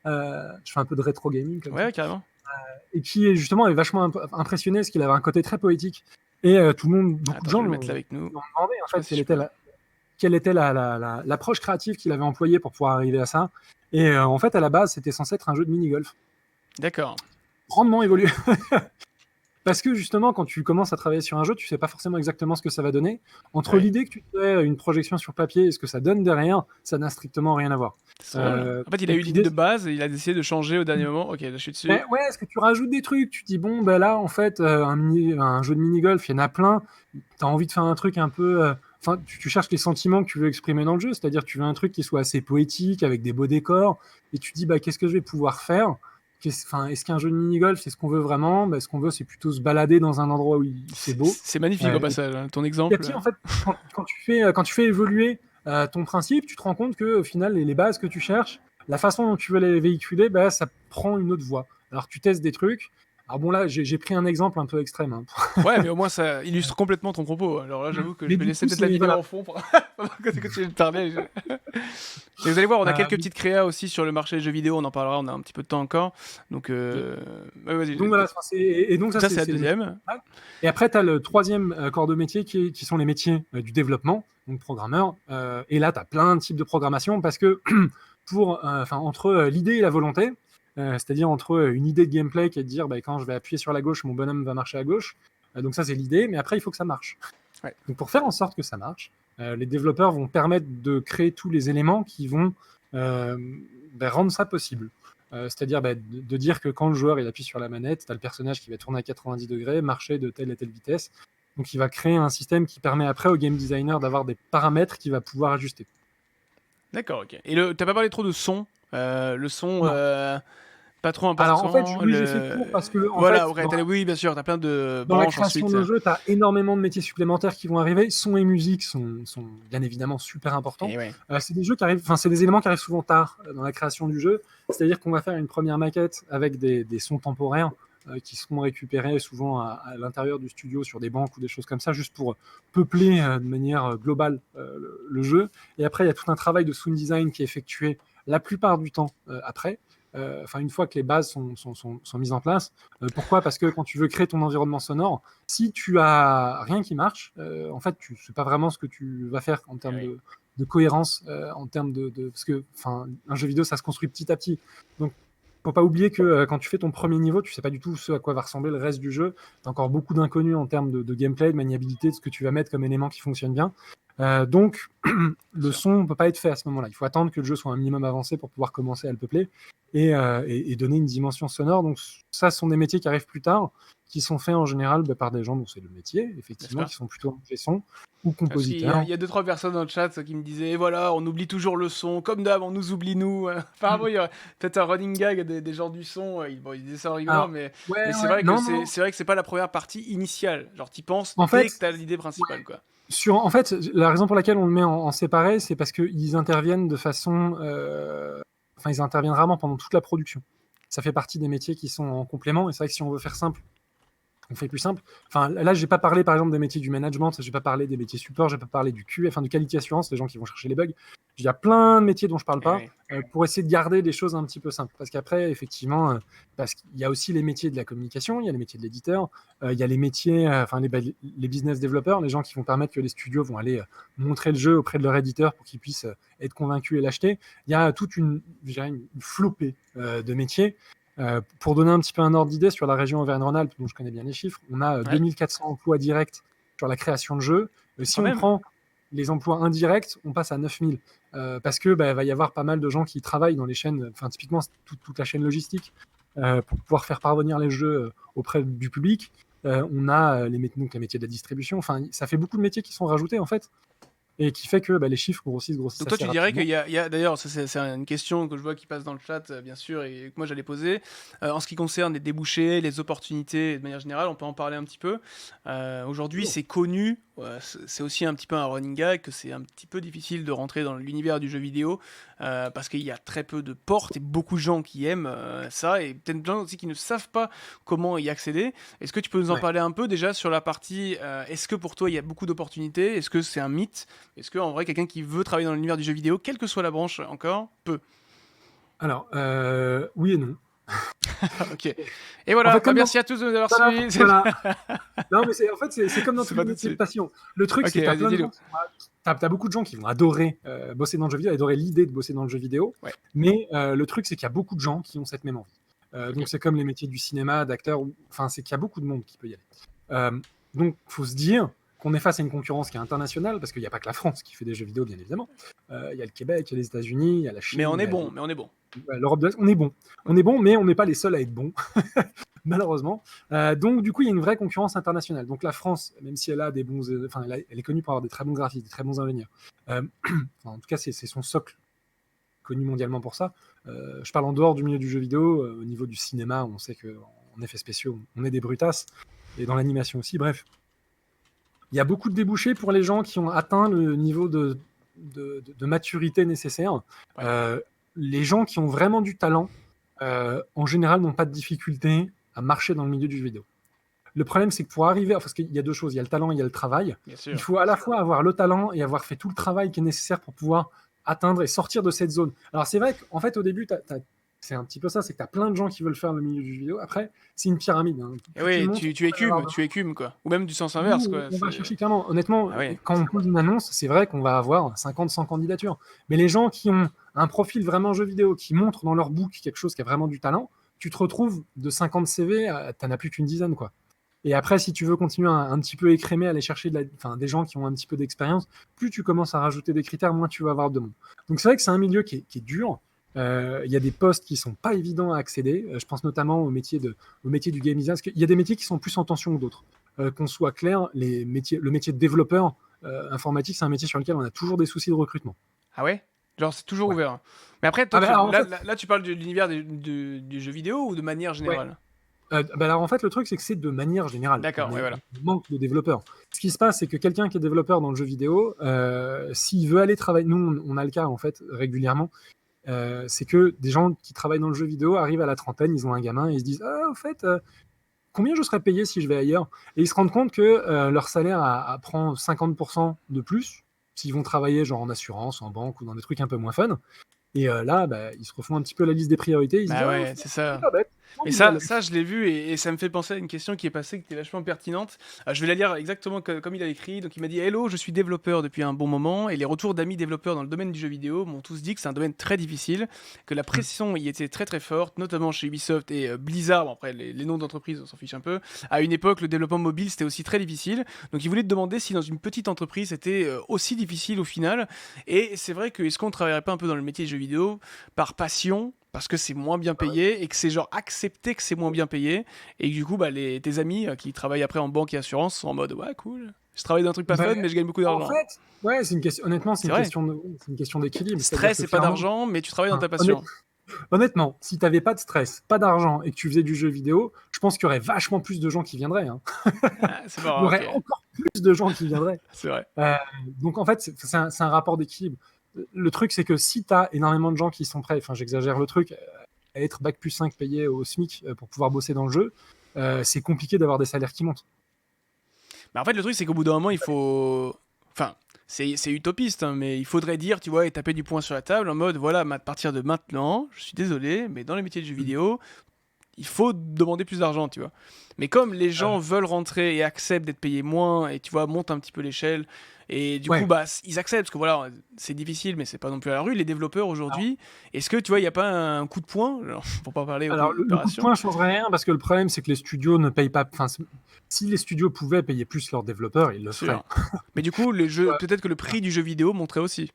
Je fais un peu de rétro gaming. Comme ça. Carrément. Et qui justement est vachement impressionné, parce qu'il avait un côté très poétique. Et tout le monde, beaucoup de gens l'ont demandé en fait quelle était l'approche créative qu'il avait employée pour pouvoir arriver à ça. Et en fait, à la base, c'était censé être un jeu de mini-golf. D'accord. Grandement évolué. Parce que justement, quand tu commences à travailler sur un jeu, tu sais pas forcément exactement ce que ça va donner. Entre l'idée que tu fais une projection sur papier et ce que ça donne derrière, ça n'a strictement rien à voir. En fait, il a eu l'idée de base et il a décidé de changer au dernier moment. Ok, là, je suis dessus. Ouais, est-ce que tu rajoutes des trucs? Tu dis, bon, ben là, en fait, un jeu de mini-golf, il y en a plein. Tu as envie de faire un truc un peu... Enfin, tu cherches les sentiments que tu veux exprimer dans le jeu, c'est-à-dire tu veux un truc qui soit assez poétique, avec des beaux décors, et tu dis, qu'est-ce que je vais pouvoir faire? Est-ce qu'un jeu de mini-golf, c'est ce qu'on veut vraiment? Ce qu'on veut, c'est plutôt se balader dans un endroit où c'est beau. C'est magnifique au passage, ton exemple. Petit, en fait, quand tu fais évoluer ton principe, tu te rends compte que au final, les bases que tu cherches, la façon dont tu veux les véhiculer, ça prend une autre voie. Alors tu testes des trucs. Alors bon, là, j'ai pris un exemple un peu extrême. Hein. Ouais, mais au moins ça illustre complètement ton propos. Alors là, j'avoue que je vais laisser peut-être la vidéo en fond pendant que tu me parlais. Et vous allez voir, on a quelques petites créas aussi sur le marché des jeux vidéo. On en parlera, on a un petit peu de temps encore. Donc, vas-y. Donc voilà, ça c'est la deuxième. Et après, tu as le troisième corps de métier qui sont les métiers du développement, donc programmeur. Et là, tu as plein de types de programmation parce que entre l'idée et la volonté, c'est-à-dire entre une idée de gameplay qui est de dire quand je vais appuyer sur la gauche, mon bonhomme va marcher à gauche. Donc ça, c'est l'idée, mais après, il faut que ça marche. Ouais. Donc pour faire en sorte que ça marche, les développeurs vont permettre de créer tous les éléments qui vont rendre ça possible. C'est-à-dire de dire que quand le joueur il appuie sur la manette, tu as le personnage qui va tourner à 90 degrés, marcher de telle et telle vitesse. Donc il va créer un système qui permet après au game designer d'avoir des paramètres qu'il va pouvoir ajuster. D'accord, ok. Et t'as pas parlé trop de son le son, pas trop important. Alors en fait, j'ai fait court parce que oui, bien sûr, t'as plein de dans la création de jeu, t'as énormément de métiers supplémentaires qui vont arriver. Son et musique sont bien évidemment super importants. C'est des jeux qui arrivent, c'est des éléments qui arrivent souvent tard dans la création du jeu. C'est-à-dire qu'on va faire une première maquette avec des sons temporaires qui seront récupérés souvent à l'intérieur du studio sur des banques ou des choses comme ça, juste pour peupler de manière globale le jeu. Et après, il y a tout un travail de sound design qui est effectué la plupart du temps après. Une fois que les bases sont mises en place. Pourquoi? Parce que quand tu veux créer ton environnement sonore, si tu as rien qui marche, en fait, tu sais pas vraiment ce que tu vas faire en termes de cohérence, en termes parce que un jeu vidéo, ça se construit petit à petit. Donc, faut pas oublier que quand tu fais ton premier niveau, tu sais pas du tout ce à quoi va ressembler le reste du jeu. T'as encore beaucoup d'inconnus en termes de gameplay, de maniabilité, de ce que tu vas mettre comme élément qui fonctionne bien. Donc, le sûr. son ne peut pas être fait à ce moment-là. Il faut attendre que le jeu soit un minimum avancé pour pouvoir commencer à le peupler et donner une dimension sonore. Donc, ça, ce sont des métiers qui arrivent plus tard, qui sont faits en général par des gens dont c'est le métier, effectivement, J'espère. qui sont plutôt ingé son ou Parce qu'il y a, compositeurs. il y a deux, trois personnes dans le chat qui me disaient, et voilà, on oublie toujours le son, comme d'hab, on nous oublie nous. Apparemment, il y a peut-être un running gag des gens du son, bon, ils disaient ça en rigolant, Alors, mais ouais, c'est ouais, vrai que non, non. c'est vrai que c'est pas la première partie initiale. Genre, t'y penses En dès fait, que t'as l'idée principale, ouais. quoi. En fait, la raison pour laquelle on le met en séparé, c'est parce qu'ils interviennent de façon. Enfin, ils interviennent rarement pendant toute la production. Ça fait partie des métiers qui sont en complément. Et c'est vrai que si on veut faire simple, on fait plus simple. Enfin, là, j'ai pas parlé par exemple des métiers du management, j'ai pas parlé des métiers support, j'ai pas parlé du QA, enfin du quality assurance, les gens qui vont chercher les bugs. Il y a plein de métiers dont je parle Eh pas oui. pour essayer de garder des choses un petit peu simples. Parce qu'après, effectivement, parce qu'il y a aussi les métiers de la communication, il y a les métiers de l'éditeur, il y a les métiers, enfin les business développeurs, les gens qui vont permettre que les studios vont aller montrer le jeu auprès de leur éditeur pour qu'ils puissent être convaincus et l'acheter. Il y a toute une flopée de métiers. Pour donner un petit peu un ordre d'idée sur la région Auvergne-Rhône-Alpes, dont je connais bien les chiffres, on a Ouais, 2400 emplois directs sur la création de jeux. Si quand on même. prend les emplois indirects, on passe à 9000. Parce que va y avoir pas mal de gens qui travaillent dans les chaînes, enfin typiquement toute la chaîne logistique, pour pouvoir faire parvenir les jeux auprès du public. On a donc les métiers de la distribution. Enfin, ça fait beaucoup de métiers qui sont rajoutés en fait, et qui fait que les chiffres grossissent Donc toi, assez tu dirais qu'il rapidement. y a d'ailleurs, ça, c'est une question que je vois qui passe dans le chat, bien sûr, et que moi j'allais poser. En ce qui concerne les débouchés, les opportunités, de manière générale, on peut en parler un petit peu. Aujourd'hui, c'est connu, c'est aussi un petit peu un running gag, que c'est un petit peu difficile de rentrer dans l'univers du jeu vidéo, parce qu'il y a très peu de portes et beaucoup de gens qui aiment ça, et peut-être des gens aussi qui ne savent pas comment y accéder. Est-ce que tu peux nous en Ouais. parler un peu déjà sur la partie, est-ce que pour toi il y a beaucoup d'opportunités? Est-ce que c'est un mythe? Est-ce que en vrai, quelqu'un qui veut travailler dans l'univers du jeu vidéo, quelle que soit la branche encore, peut? Alors, oui et non. Ok. Et En voilà, fait, bah comme dans... merci à tous de nous avoir Voilà, suivis. voilà. Non, mais en fait, c'est comme dans C'est tous pas les tout de métiers de suite. passion. Le truc, Ok, c'est que t'as vas-y, plein de dis-le. gens t'as beaucoup de gens qui vont adorer bosser dans le jeu vidéo, adorer l'idée de bosser dans le jeu vidéo. Ouais, Mais le truc, c'est qu'il y a beaucoup de gens qui ont cette même envie. ok. Donc, c'est comme les métiers du cinéma, d'acteur. Enfin, c'est qu'il y a beaucoup de monde qui peut y aller. Euh, donc, faut se dire qu'on est face à une concurrence qui est internationale, parce qu'il n'y a pas que la France qui fait des jeux vidéo, bien évidemment. Il y a le Québec, il y a les États-unis, il y a la Mais Chine, on il est y a bon, mais on est bon. l'Europe de l'Est. On est bon. On On est est bon. bon, mais on n'est pas les seuls à être bons. Malheureusement. Donc, du coup, il y a une vraie concurrence internationale. Donc, la France, même si elle a des bons, enfin, elle est connue pour avoir des très bons graphistes, des très bons ingénieurs. En tout cas, c'est son socle connu mondialement pour ça. Je parle en dehors du milieu du jeu vidéo, au niveau du cinéma, on sait qu'en effets spéciaux, on est des brutasses, et dans l'animation aussi. Bref, il y a beaucoup de débouchés pour les gens qui ont atteint le niveau de maturité nécessaire. Ouais, Euh, les gens qui ont vraiment du talent, en général, n'ont pas de difficulté à marcher dans le milieu du jeu vidéo. Le problème, c'est que pour arriver, parce qu'il y a deux choses, il y a le talent et il y a le travail. bien Il sûr. faut à la fois avoir le talent et avoir fait tout le travail qui est nécessaire pour pouvoir atteindre et sortir de cette zone. Alors c'est vrai qu'en fait, au début, c'est un petit peu ça, c'est que tu as plein de gens qui veulent faire le milieu du jeu vidéo. Après, c'est une pyramide, hein. Et Plus tu oui, montes, tu écumes, quoi. Ou même du sens inverse, nous, quoi. on va chercher clairement. Honnêtement, Ah oui, quand on pose une annonce, c'est vrai qu'on va avoir 50-100 candidatures. Mais les gens qui ont un profil vraiment jeu vidéo, qui montrent dans leur book quelque chose qui a vraiment du talent, tu te retrouves de 50 CV, t'en as plus qu'une dizaine, quoi. Et après, si tu veux continuer un petit peu écrémer, aller chercher des gens qui ont un petit peu d'expérience, plus tu commences à rajouter des critères, moins tu vas avoir de monde. Donc c'est vrai que c'est un milieu qui est dur. Il y a des postes qui sont pas évidents à accéder. Je pense notamment au métier du game design, parce qu'il y a des métiers qui sont plus en tension que d'autres. Qu'on soit clair, le métier de développeur informatique, c'est un métier sur lequel on a toujours des soucis de recrutement. ah ouais? Genre, c'est toujours Ouais. ouvert. Mais après, toi, Ah ben alors, en fait, là, tu parles de l'univers du jeu vidéo ou de manière ouais. générale? Alors en fait, le truc, c'est que c'est de manière générale. D'accord, ouais, voilà. On manque de développeurs. Ce qui se passe, c'est que quelqu'un qui est développeur dans le jeu vidéo, s'il veut aller travailler, nous, on a le cas en fait régulièrement, c'est que des gens qui travaillent dans le jeu vidéo arrivent à la trentaine, ils ont un gamin et ils se disent ah, au fait, combien je serais payé si je vais ailleurs? Et ils se rendent compte que leur salaire prend 50% de plus s'ils vont travailler genre en assurance, en banque ou dans des trucs un peu moins fun. Et là, bah, ils se refont un petit peu la liste des priorités. Ils se disent Bah ah, ouais, c'est c'est ça. pas bête, au Mais ça, final. ça je l'ai vu et ça me fait penser à une question qui est passée, qui était vachement pertinente. Je vais la lire exactement comme il a écrit. Donc il m'a dit: Hello, je suis développeur depuis un bon moment et les retours d'amis développeurs dans le domaine du jeu vidéo m'ont tous dit que c'est un domaine très difficile, que la Mm. pression y était très très forte, notamment chez Ubisoft et Blizzard. Bon, après, les noms d'entreprises, on s'en fiche un peu. À une époque, le développement mobile c'était aussi très difficile. Donc il voulait te demander si dans une petite entreprise c'était aussi difficile au final. Et c'est vrai que est-ce qu'on travaillerait pas un peu dans le métier du jeu vidéo par passion? Parce que c'est moins bien payé et que c'est genre accepter que c'est moins bien payé et que du coup bah tes amis qui travaillent après en banque et assurance sont en mode ouais cool, je travaille dans un truc pas Bah, fun mais je gagne beaucoup en d'argent. fait, ouais, c'est une question. Honnêtement, C'est vrai, c'est une question d'équilibre. C'est-à-dire stress que et pas clairement, d'argent mais tu travailles dans enfin, ta passion. honnêtement, si t'avais pas de stress, pas d'argent et que tu faisais du jeu vidéo, je pense qu'il y aurait vachement plus de gens qui viendraient, hein. Ah, c'est Il y marrant, ok, aurait encore plus de gens qui viendraient. c'est vrai. Euh, donc en fait, c'est un rapport d'équilibre. Le truc, c'est que si tu as énormément de gens qui sont prêts, enfin j'exagère le truc, à être bac plus 5 payé au SMIC pour pouvoir bosser dans le jeu, c'est compliqué d'avoir des salaires qui montent. Mais en fait le truc c'est qu'au bout d'un moment il faut... Enfin, c'est utopiste, hein, mais il faudrait dire, tu vois, et taper du poing sur la table en mode, voilà, à partir de maintenant, je suis désolé, mais dans les métiers du jeu Mm. vidéo, il faut demander plus d'argent, tu vois. Mais comme les gens veulent rentrer et acceptent d'être payés moins, et tu vois, montent un petit peu l'échelle, et du coup, Ouais. bah, ils acceptent, parce que voilà, c'est difficile, mais c'est pas non plus à la rue. Les développeurs Alors, aujourd'hui, est-ce que, tu vois, il n'y a pas un coup de poing, genre, pour pas parler alors, le coup de opération? poing ne changerait rien parce que le problème, c'est que les studios ne payent pas. Enfin, si les studios pouvaient payer plus leurs développeurs, ils le feraient. Sûr. Mais du coup, les jeux, Ouais. peut-être que le prix du jeu vidéo monterait aussi.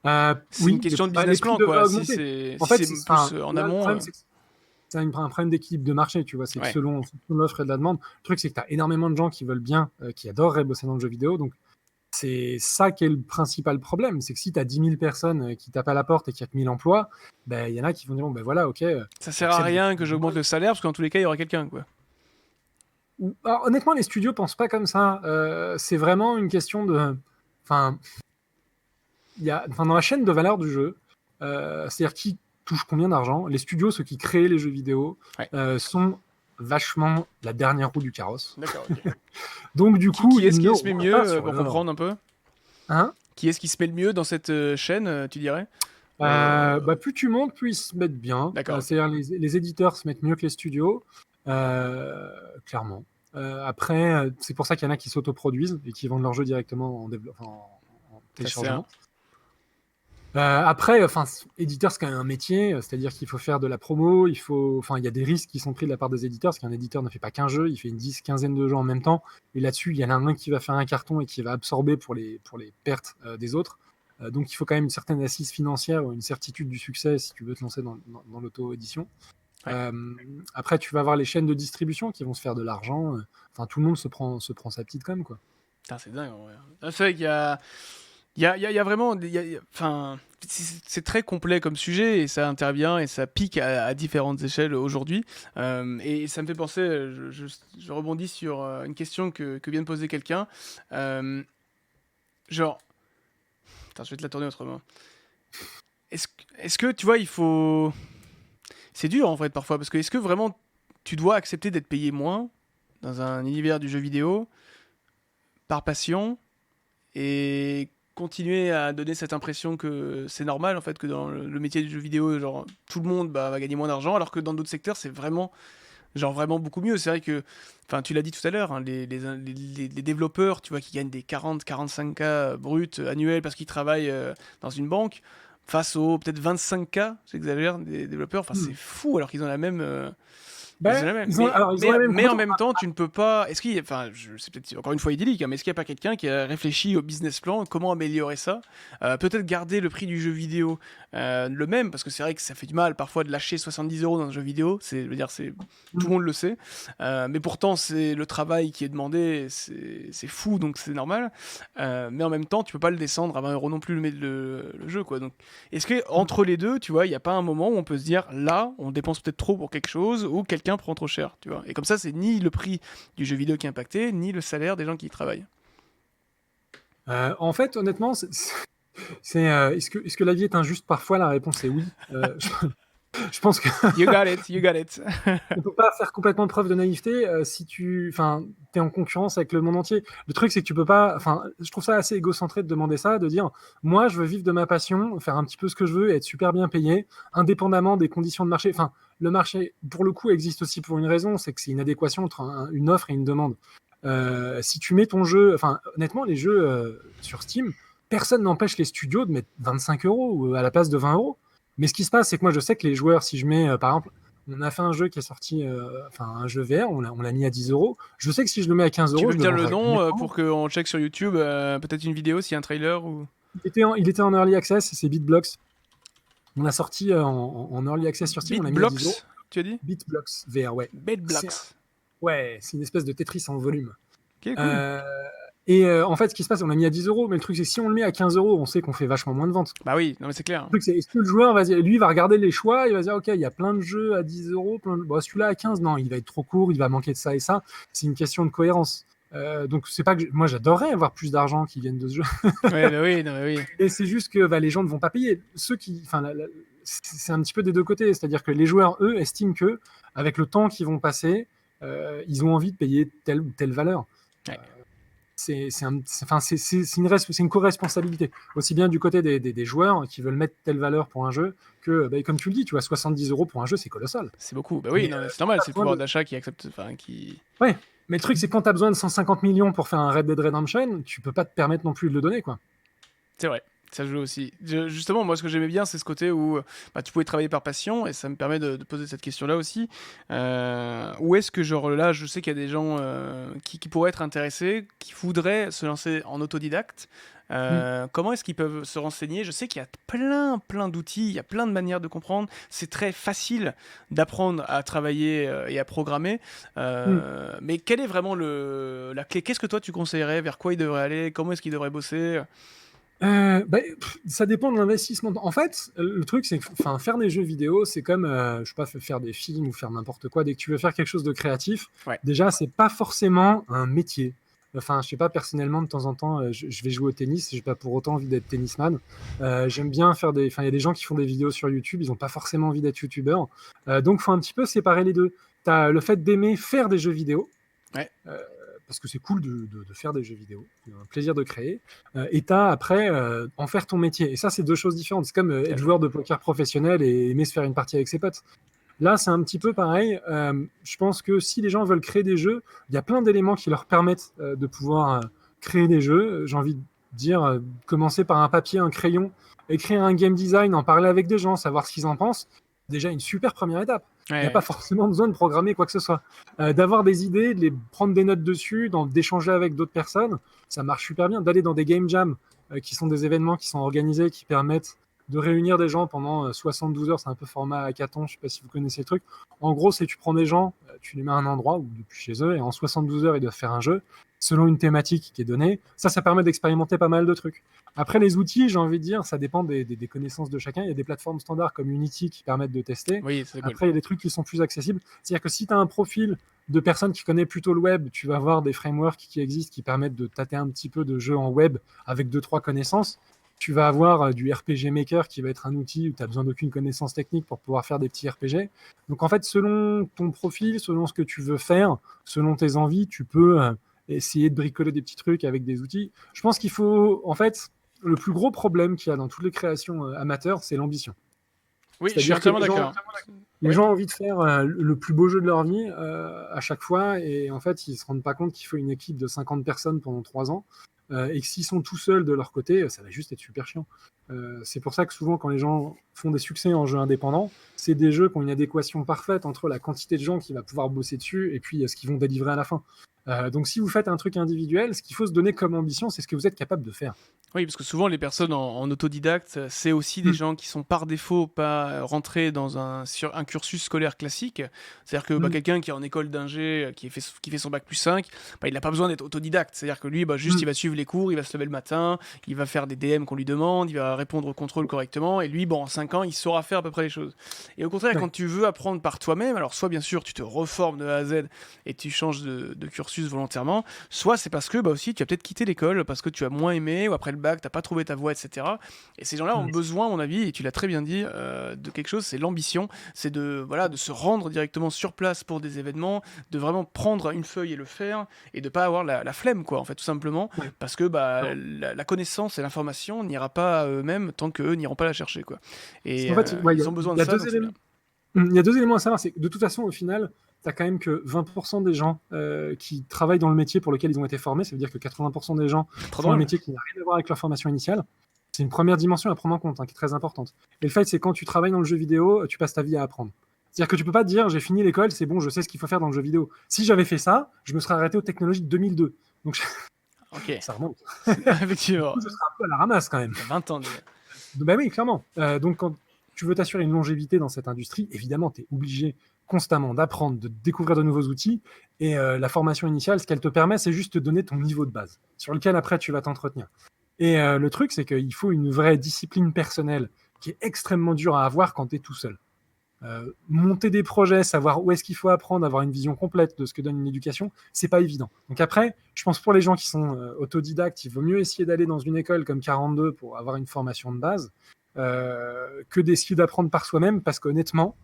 C'est une Oui, question de les business prix plan, devraient quoi. Si augmenter. c'est En si fait, c'est plus enfin, en là, le amont, problème, c'est que c'est un problème d'équilibre de marché, tu vois. C'est que ouais. selon l'offre et de la demande, le truc, c'est que tu as énormément de gens qui veulent bien, qui adoreraient bosser dans le jeu vidéo. Donc, c'est ça qui est le principal problème. C'est que si tu as 10 000 personnes qui tapent à la porte et qu'il y a que 1000 emplois, ben, il y en a qui vont dire, bon, ben voilà, ok, Ça sert à j'accepte de rien que payer j'augmente moins. le salaire, parce qu'en tous les cas, il y aura quelqu'un, quoi. Alors, honnêtement, les studios pensent pas comme ça. C'est vraiment une question de. Enfin, dans la chaîne de valeur du jeu, c'est-à-dire qui touche combien d'argent, les studios, ceux qui créent les jeux vidéo, Ouais. sont vachement la dernière roue du carrosse. D'accord, ok. Donc du coup, Qui est-ce ils ne qui se met roulent pas mieux, sur pour l'or. comprendre un peu? Hein. Qui est-ce qui se met le mieux dans cette chaîne, tu dirais? Bah, plus tu montes, plus ils se mettent bien. D'accord, ok. C'est-à-dire les éditeurs se mettent mieux que les studios, clairement. Après, c'est pour ça qu'il y en a qui s'autoproduisent et qui vendent leurs jeux directement en Ça sert. téléchargement. Après, enfin, éditeur, c'est quand même un métier, c'est-à-dire qu'il faut faire de la promo, enfin, il y a des risques qui sont pris de la part des éditeurs, parce qu'un éditeur ne fait pas qu'un jeu, il fait une quinzaine de jeux en même temps, et là-dessus, il y en a un qui va faire un carton et qui va absorber pour les pertes des autres. Donc, il faut quand même une certaine assise financière ou une certitude du succès si tu veux te lancer dans l'auto-édition. Ouais. Après, tu vas avoir les chaînes de distribution qui vont se faire de l'argent. Enfin, tout le monde se prend sa petite com, quoi. Putain, c'est dingue, en vrai. Ah, c'est vrai qu'il y a... Il y a vraiment... Enfin, c'est très complet comme sujet et ça intervient et ça pique à différentes échelles aujourd'hui. Et ça me fait penser, je rebondis sur une question que vient de poser quelqu'un. Euh, genre... Putain, je vais te la tourner autrement. Est-ce que, tu vois, il faut... C'est dur en fait parfois, parce que est-ce que vraiment tu dois accepter d'être payé moins dans un univers du jeu vidéo par passion et continuer à donner cette impression que c'est normal en fait que dans le métier du jeu vidéo genre tout le monde bah, va gagner moins d'argent alors que dans d'autres secteurs c'est vraiment genre vraiment beaucoup mieux. C'est vrai que enfin tu l'as dit tout à l'heure hein, les développeurs tu vois qui gagnent des 40-45K bruts annuels parce qu'ils travaillent dans une banque face aux peut-être 25K, j'exagère, des développeurs, enfin c'est Hmm. fou alors qu'ils ont la même ils ont Ben, la même. ils ont la même Mais en compétence. même temps, tu ne peux pas. Est-ce qu'il y a, enfin, c'est peut-être encore une fois idyllique, hein, mais est-ce qu'il n'y a pas quelqu'un qui a réfléchi au business plan, comment améliorer ça? Peut-être garder le prix du jeu vidéo le même, parce que c'est vrai que ça fait du mal parfois de lâcher 70 € dans un jeu vidéo. Je veux dire, tout le monde le sait. Mais pourtant, c'est le travail qui est demandé, c'est fou, donc c'est normal. Mais en même temps, tu peux pas le descendre à 20 € non plus le jeu, quoi. Donc, est-ce que entre les deux, tu vois, il n'y a pas un moment où on peut se dire, là, on dépense peut-être trop pour quelque chose, ou quelqu'un prend trop cher, tu vois. Et comme ça, c'est ni le prix du jeu vidéo qui est impacté, ni le salaire des gens qui y travaillent. En fait, honnêtement, est-ce que la vie est injuste? Parfois, la réponse est oui. Je pense que You got it, you got it. on peut pas faire complètement preuve de naïveté si tu es en concurrence avec le monde entier. Le truc, c'est que tu peux pas. Je trouve ça assez égocentré de demander ça, de dire moi, je veux vivre de ma passion, faire un petit peu ce que je veux et être super bien payé, indépendamment des conditions de marché. Enfin, le marché, pour le coup, existe aussi pour une raison, c'est que c'est une adéquation entre une offre et une demande. Si tu mets ton jeu, honnêtement, les jeux sur Steam, personne n'empêche les studios de mettre 25 € à la place de 20 €. Mais ce qui se passe, c'est que moi, je sais que les joueurs, si je mets, par exemple, on a fait un jeu qui est sorti, un jeu VR, on l'a mis à 10 €. Je sais que si je le mets à 15 Tu €, veux je me le dire le vendrai nom nettement. pour qu'on check sur YouTube, peut-être une vidéo s'il y a un trailer ou... Il était en early access, c'est BitBlocks. On l'a sorti en early access sur Steam, on l'a mis à 10 €. Beatblocks, tu as dit? BitBlocks VR, ouais. Beatblocks. C'est une espèce de Tetris en volume. Ok, cool. En fait, ce qui se passe, on l'a mis à 10 €, mais le truc, c'est que si on le met à 15 €, on sait qu'on fait vachement moins de ventes. Bah oui, non mais c'est clair. Le truc, c'est est-ce que le joueur, lui, va regarder les choix, il va se dire, OK, il y a plein de jeux à 10 €, bon, celui-là à 15, non, il va être trop court, il va manquer de ça et ça. C'est une question de cohérence. Donc, c'est pas que moi, j'adorerais avoir plus d'argent qui vienne de ce jeu. Ouais, bah oui, non mais oui. Et c'est juste que les gens ne vont pas payer. Ceux qui, c'est un petit peu des deux côtés. C'est-à-dire que les joueurs, eux, estiment que avec le temps qu'ils vont passer, ils ont envie de payer telle ou telle valeur. Ouais. C'est une co-responsabilité. Aussi bien du côté des joueurs qui veulent mettre telle valeur pour un jeu que, comme tu le dis, tu vois, 70 € pour un jeu, c'est colossal. C'est beaucoup. Bah oui, non, mais c'est normal, c'est le pouvoir d'achat qui accepte. Ouais, mais le truc, c'est quand tu as besoin de 150 millions pour faire un Red Dead Redemption, tu peux pas te permettre non plus de le donner, quoi. C'est vrai. Ça joue aussi. Justement, moi, ce que j'aimais bien, c'est ce côté où tu pouvais travailler par passion, et ça me permet de poser cette question-là aussi. Où est-ce que, genre, là, je sais qu'il y a des gens qui pourraient être intéressés, qui voudraient se lancer en autodidacte. Comment est-ce qu'ils peuvent se renseigner? Je sais qu'il y a plein d'outils, il y a plein de manières de comprendre. C'est très facile d'apprendre à travailler et à programmer. Mais quelle est vraiment la clé? Qu'est-ce que toi, tu conseillerais? Vers quoi ils devraient aller? Comment est-ce qu'ils devraient bosser? Ça dépend de l'investissement. En fait, le truc, c'est que faire des jeux vidéo, c'est comme, je sais pas, faire des films ou faire n'importe quoi. Dès que tu veux faire quelque chose de créatif, déjà, c'est pas forcément un métier. Je sais pas, personnellement, de temps en temps, je vais jouer au tennis, j'ai pas pour autant envie d'être tennisman. J'aime bien faire il y a des gens qui font des vidéos sur YouTube, ils ont pas forcément envie d'être youtubeur. Donc, faut un petit peu séparer les deux. T'as le fait d'aimer faire des jeux vidéo. Parce que c'est cool de faire des jeux vidéo, c'est un plaisir de créer, et t'as après en faire ton métier. Et ça, c'est deux choses différentes. C'est comme être joueur de poker professionnel et aimer se faire une partie avec ses potes. Là, c'est un petit peu pareil. Je pense que si les gens veulent créer des jeux, il y a plein d'éléments qui leur permettent de pouvoir créer des jeux. J'ai envie de dire, commencer par un papier, un crayon, écrire un game design, en parler avec des gens, savoir ce qu'ils en pensent. Déjà une super première étape. Il n'y a pas forcément besoin de programmer quoi que ce soit. D'avoir des idées, de les prendre des notes dessus, d'échanger avec d'autres personnes, ça marche super bien. D'aller dans des game jams, qui sont des événements qui sont organisés, qui permettent de réunir des gens pendant 72 heures. C'est un peu format hackathon, je ne sais pas si vous connaissez le truc. En gros, c'est tu prends des gens, tu les mets à un endroit ou depuis chez eux, et en 72 heures, ils doivent faire un jeu selon une thématique qui est donnée. Ça permet d'expérimenter pas mal de trucs. Après, les outils, j'ai envie de dire, ça dépend des connaissances de chacun. Il y a des plateformes standards comme Unity qui permettent de tester. Oui, c'est cool. Après, il y a des trucs qui sont plus accessibles. C'est-à-dire que si tu as un profil de personne qui connaît plutôt le web, tu vas avoir des frameworks qui existent qui permettent de tâter un petit peu de jeu en web avec 2-3 connaissances. Tu vas avoir du RPG Maker qui va être un outil où tu n'as besoin d'aucune connaissance technique pour pouvoir faire des petits RPG. Donc en fait, selon ton profil, selon ce que tu veux faire, selon tes envies, tu peux essayer de bricoler des petits trucs avec des outils. Je pense qu'il faut, en fait, le plus gros problème qu'il y a dans toutes les créations amateurs, c'est l'ambition. Oui, je suis entièrement d'accord. Les gens ont envie de faire le plus beau jeu de leur vie à chaque fois, et en fait, ils ne se rendent pas compte qu'il faut une équipe de 50 personnes pendant 3 ans. Et que s'ils sont tout seuls de leur côté, ça va juste être super chiant. C'est pour ça que souvent, quand les gens font des succès en jeu indépendant, c'est des jeux qui ont une adéquation parfaite entre la quantité de gens qui va pouvoir bosser dessus et puis ce qu'ils vont délivrer à la fin. Donc si vous faites un truc individuel, ce qu'il faut se donner comme ambition, c'est ce que vous êtes capable de faire. Oui, parce que souvent les personnes en autodidacte, c'est aussi des gens qui sont par défaut pas rentrés dans un cursus scolaire classique. C'est-à-dire que quelqu'un qui est en école d'ingé, qui fait son bac plus 5, il n'a pas besoin d'être autodidacte. C'est-à-dire que lui, juste il va suivre les cours, il va se lever le matin, il va faire des DM qu'on lui demande, il va répondre au contrôle correctement, et lui, en 5 ans, il saura faire à peu près les choses. Et au contraire, quand tu veux apprendre par toi-même, alors soit bien sûr tu te reformes de A à Z et tu changes de cursus, cursus volontairement, soit c'est parce que bah, aussi tu as peut-être quitté l'école parce que tu as moins aimé ou après le bac, tu n'as pas trouvé ta voie, etc. Et ces gens-là ont Ouais. besoin, à mon avis, et tu l'as très bien dit, de quelque chose, c'est l'ambition, c'est de, voilà, de se rendre directement sur place pour des événements, de vraiment prendre une feuille et le faire, et de pas avoir la flemme, quoi, en fait, tout simplement, Ouais. parce que bah, Alors, la connaissance et l'information n'ira pas à eux-mêmes tant qu'eux n'iront pas la chercher, quoi. parce Et qu'en fait, ouais, ils ont besoin il de y a ça, deux donc c'est éléments. bien. Il y a deux éléments à savoir. C'est que de toute façon, au final, tu as quand même que 20% des gens qui travaillent dans le métier pour lequel ils ont été formés. Ça veut dire que 80% des gens Trop font un drôle. métier qui n'a rien à voir avec leur formation initiale. C'est une première dimension à prendre en compte, hein, qui est très importante. Et le fait, c'est quand tu travailles dans le jeu vidéo, tu passes ta vie à apprendre. C'est-à-dire que tu peux pas te dire, j'ai fini l'école, c'est bon, je sais ce qu'il faut faire dans le jeu vidéo. Si j'avais fait ça, je me serais arrêté aux technologies de 2002. Donc Ok, ça remonte. Du effectivement, coup, je serais un peu à la ramasse quand même. il y a 20 ans déjà. Bah oui, clairement. Donc, quand tu veux t'assurer une longévité dans cette industrie, évidemment, tu es obligé constamment d'apprendre, de découvrir de nouveaux outils. Et la formation initiale, ce qu'elle te permet, c'est juste te donner ton niveau de base, sur lequel après tu vas t'entretenir. Et le truc, c'est qu'il faut une vraie discipline personnelle qui est extrêmement dure à avoir quand tu es tout seul. Monter des projets, savoir où est-ce qu'il faut apprendre, avoir une vision complète de ce que donne une éducation, c'est pas évident. Donc après, je pense pour les gens qui sont autodidactes, il vaut mieux essayer d'aller dans une école comme 42 pour avoir une formation de base que d'essayer d'apprendre par soi-même, parce qu'honnêtement,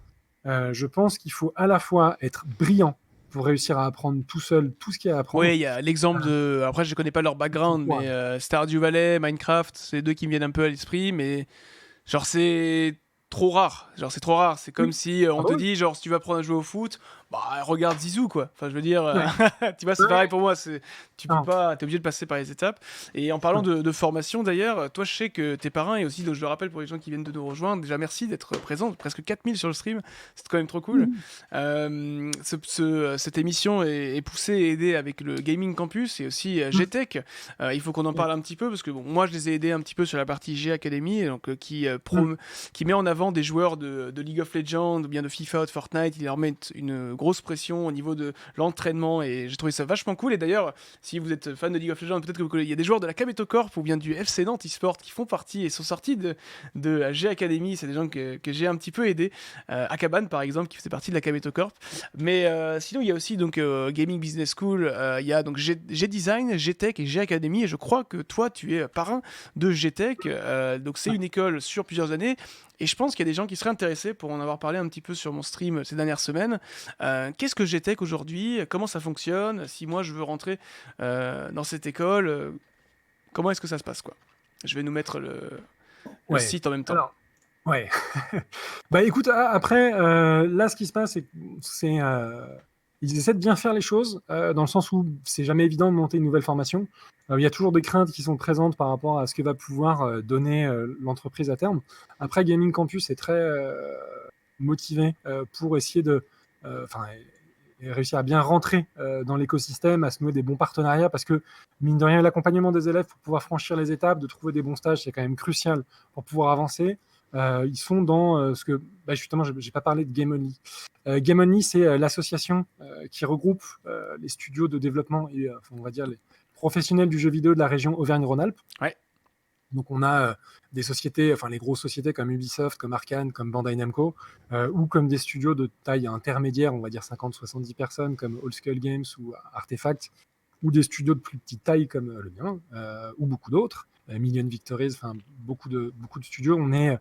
je pense qu'il faut à la fois être brillant pour réussir à apprendre tout seul tout ce qu'il y a à apprendre. Oui, il y a l'exemple de. Après, je connais pas leur Faut background, mais courage. Stardew Valley, Minecraft, c'est les deux qui me viennent un peu à l'esprit, mais genre c'est trop rare. Genre c'est trop rare. C'est comme Oui. si Ah on bah te oui. dit genre si tu vas apprendre à jouer au foot, bah regarde Zizou quoi. Enfin je veux dire, Ouais. tu vois c'est Ouais. pareil pour moi. C'est tu peux Non. pas, t'es obligé de passer par les étapes. Et en parlant Non. de formation d'ailleurs, toi je sais que tes parrains et aussi donc je le rappelle pour les gens qui viennent de nous rejoindre. Déjà merci d'être présent, presque 4000 sur le stream. C'est quand même trop cool. Mhm. Cette émission est poussée et aidée avec le Gaming Campus et aussi Mhm. GTech. Il faut qu'on en Ouais. parle un petit peu parce que bon, moi je les ai aidés un petit peu sur la partie G Academy, donc Mhm. qui met en avant des joueurs de League of Legends ou bien de FIFA ou de Fortnite. Il leur met une grosse pression au niveau de l'entraînement et j'ai trouvé ça vachement cool. Et d'ailleurs, si vous êtes fan de League of Legends, peut-être que vous connaissez, il y a des joueurs de la Kameto Corp ou bien du FC Nantes eSport qui font partie et sont sortis de la G Academy. C'est des gens que j'ai un petit peu aidés. Akaban par exemple qui faisait partie de la Kameto Corp. Mais sinon, il y a aussi donc Gaming Business School, il y a donc G-Design, G-Tech et G-Academy. Et je crois que toi, tu es parrain de G-Tech. Donc, c'est une école sur plusieurs années. Et je pense qu'il y a des gens qui seraient intéressés pour en avoir parlé un petit peu sur mon stream ces dernières semaines. Qu'est-ce que G-Tech aujourd'hui? Comment ça fonctionne? Si moi, je veux rentrer dans cette école, comment est-ce que ça se passe, quoi? Je vais nous mettre le Ouais. site en même temps. Alors, ouais. Bah écoute, après, là, ce qui se passe, c'est ils essaient de bien faire les choses, dans le sens où c'est jamais évident de monter une nouvelle formation. Il y a toujours des craintes qui sont présentes par rapport à ce que va pouvoir donner l'entreprise à terme. Après, Gaming Campus est très motivé pour essayer de, enfin, et réussir à bien rentrer dans l'écosystème, à se nouer des bons partenariats, parce que mine de rien, l'accompagnement des élèves pour pouvoir franchir les étapes, de trouver des bons stages, c'est quand même crucial pour pouvoir avancer. Ils sont dans ce que, bah justement, j'ai pas parlé de Game Only. Game Only, c'est l'association qui regroupe les studios de développement et, on va dire, les professionnels du jeu vidéo de la région Auvergne-Rhône-Alpes. Ouais. Donc on a des sociétés, enfin les grosses sociétés comme Ubisoft, comme Arkane, comme Bandai Namco, ou comme des studios de taille intermédiaire, on va dire 50-70 personnes, comme Old Skull Games ou Artefact, ou des studios de plus petite taille comme le mien, ou beaucoup d'autres, Million Victories, enfin beaucoup de studios. On est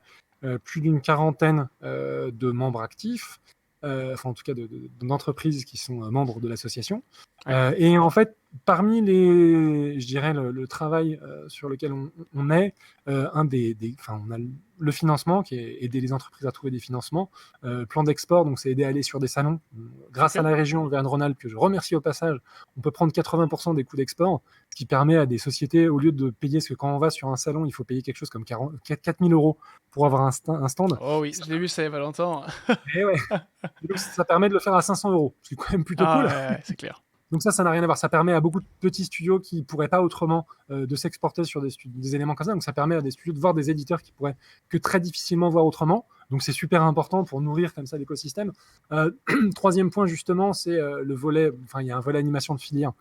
plus d'une quarantaine de membres actifs, enfin en tout cas d'entreprises qui sont membres de l'association. Ouais. Et en fait, parmi les, je dirais, le travail sur lequel on est, enfin, on a le financement qui est aider les entreprises à trouver des financements, plan d'export, donc c'est aider à aller sur des salons. Grâce Ok. à la région Auvergne-Rhône-Alpes, que je remercie au passage, on peut prendre 80% des coûts d'export, ce qui permet à des sociétés, au lieu de payer, parce que quand on va sur un salon, il faut payer quelque chose comme 4 000 euros pour avoir un stand. Oh oui, Ça, je l'ai vu ça il y a pas longtemps. et ouais. Et donc, ça permet de le faire à 500 euros, ce qui est quand même plutôt Ah cool. ouais, c'est clair. Donc ça n'a rien à voir. Ça permet à beaucoup de petits studios qui ne pourraient pas autrement de s'exporter sur des éléments comme ça. Donc ça permet à des studios de voir des éditeurs qui pourraient que très difficilement voir autrement. Donc c'est super important pour nourrir comme ça l'écosystème. Troisième point justement, c'est le volet, enfin il y a un volet animation de filière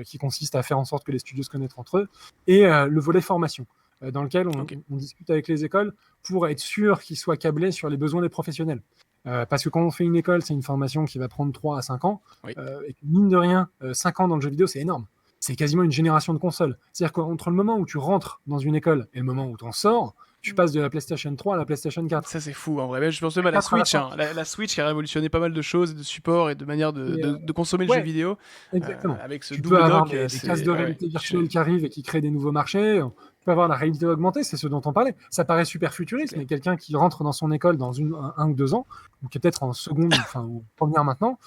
qui consiste à faire en sorte que les studios se connaissent entre eux, et le volet formation, dans lequel Ok. on discute avec les écoles pour être sûr qu'ils soient câblés sur les besoins des professionnels. Parce que quand on fait une école, c'est une formation qui va prendre 3 à 5 ans. Oui. Et mine de rien, 5 ans dans le jeu vidéo, c'est énorme. C'est quasiment une génération de consoles. C'est-à-dire qu'entre le moment où tu rentres dans une école et le moment où tu en sors, tu passes de la PlayStation 3 à la PlayStation 4. Ça, c'est fou, en vrai. Mais je pense même à la 4 à la Switch, fin. hein. La Switch qui a révolutionné pas mal de choses, de supports et de manières Et, de consommer le jeu ouais, vidéo. exactement. Avec ce Tu peux double avoir dock, des casques de ouais, ouais. réalité virtuelle qui arrivent et qui créent des nouveaux marchés. Tu peux avoir la réalité augmentée, c'est ce dont on parlait. Ça paraît super C'est futuriste, clair. mais quelqu'un qui rentre dans son école dans un ou 2 ans, ou qui est peut-être en seconde, enfin, ou première maintenant,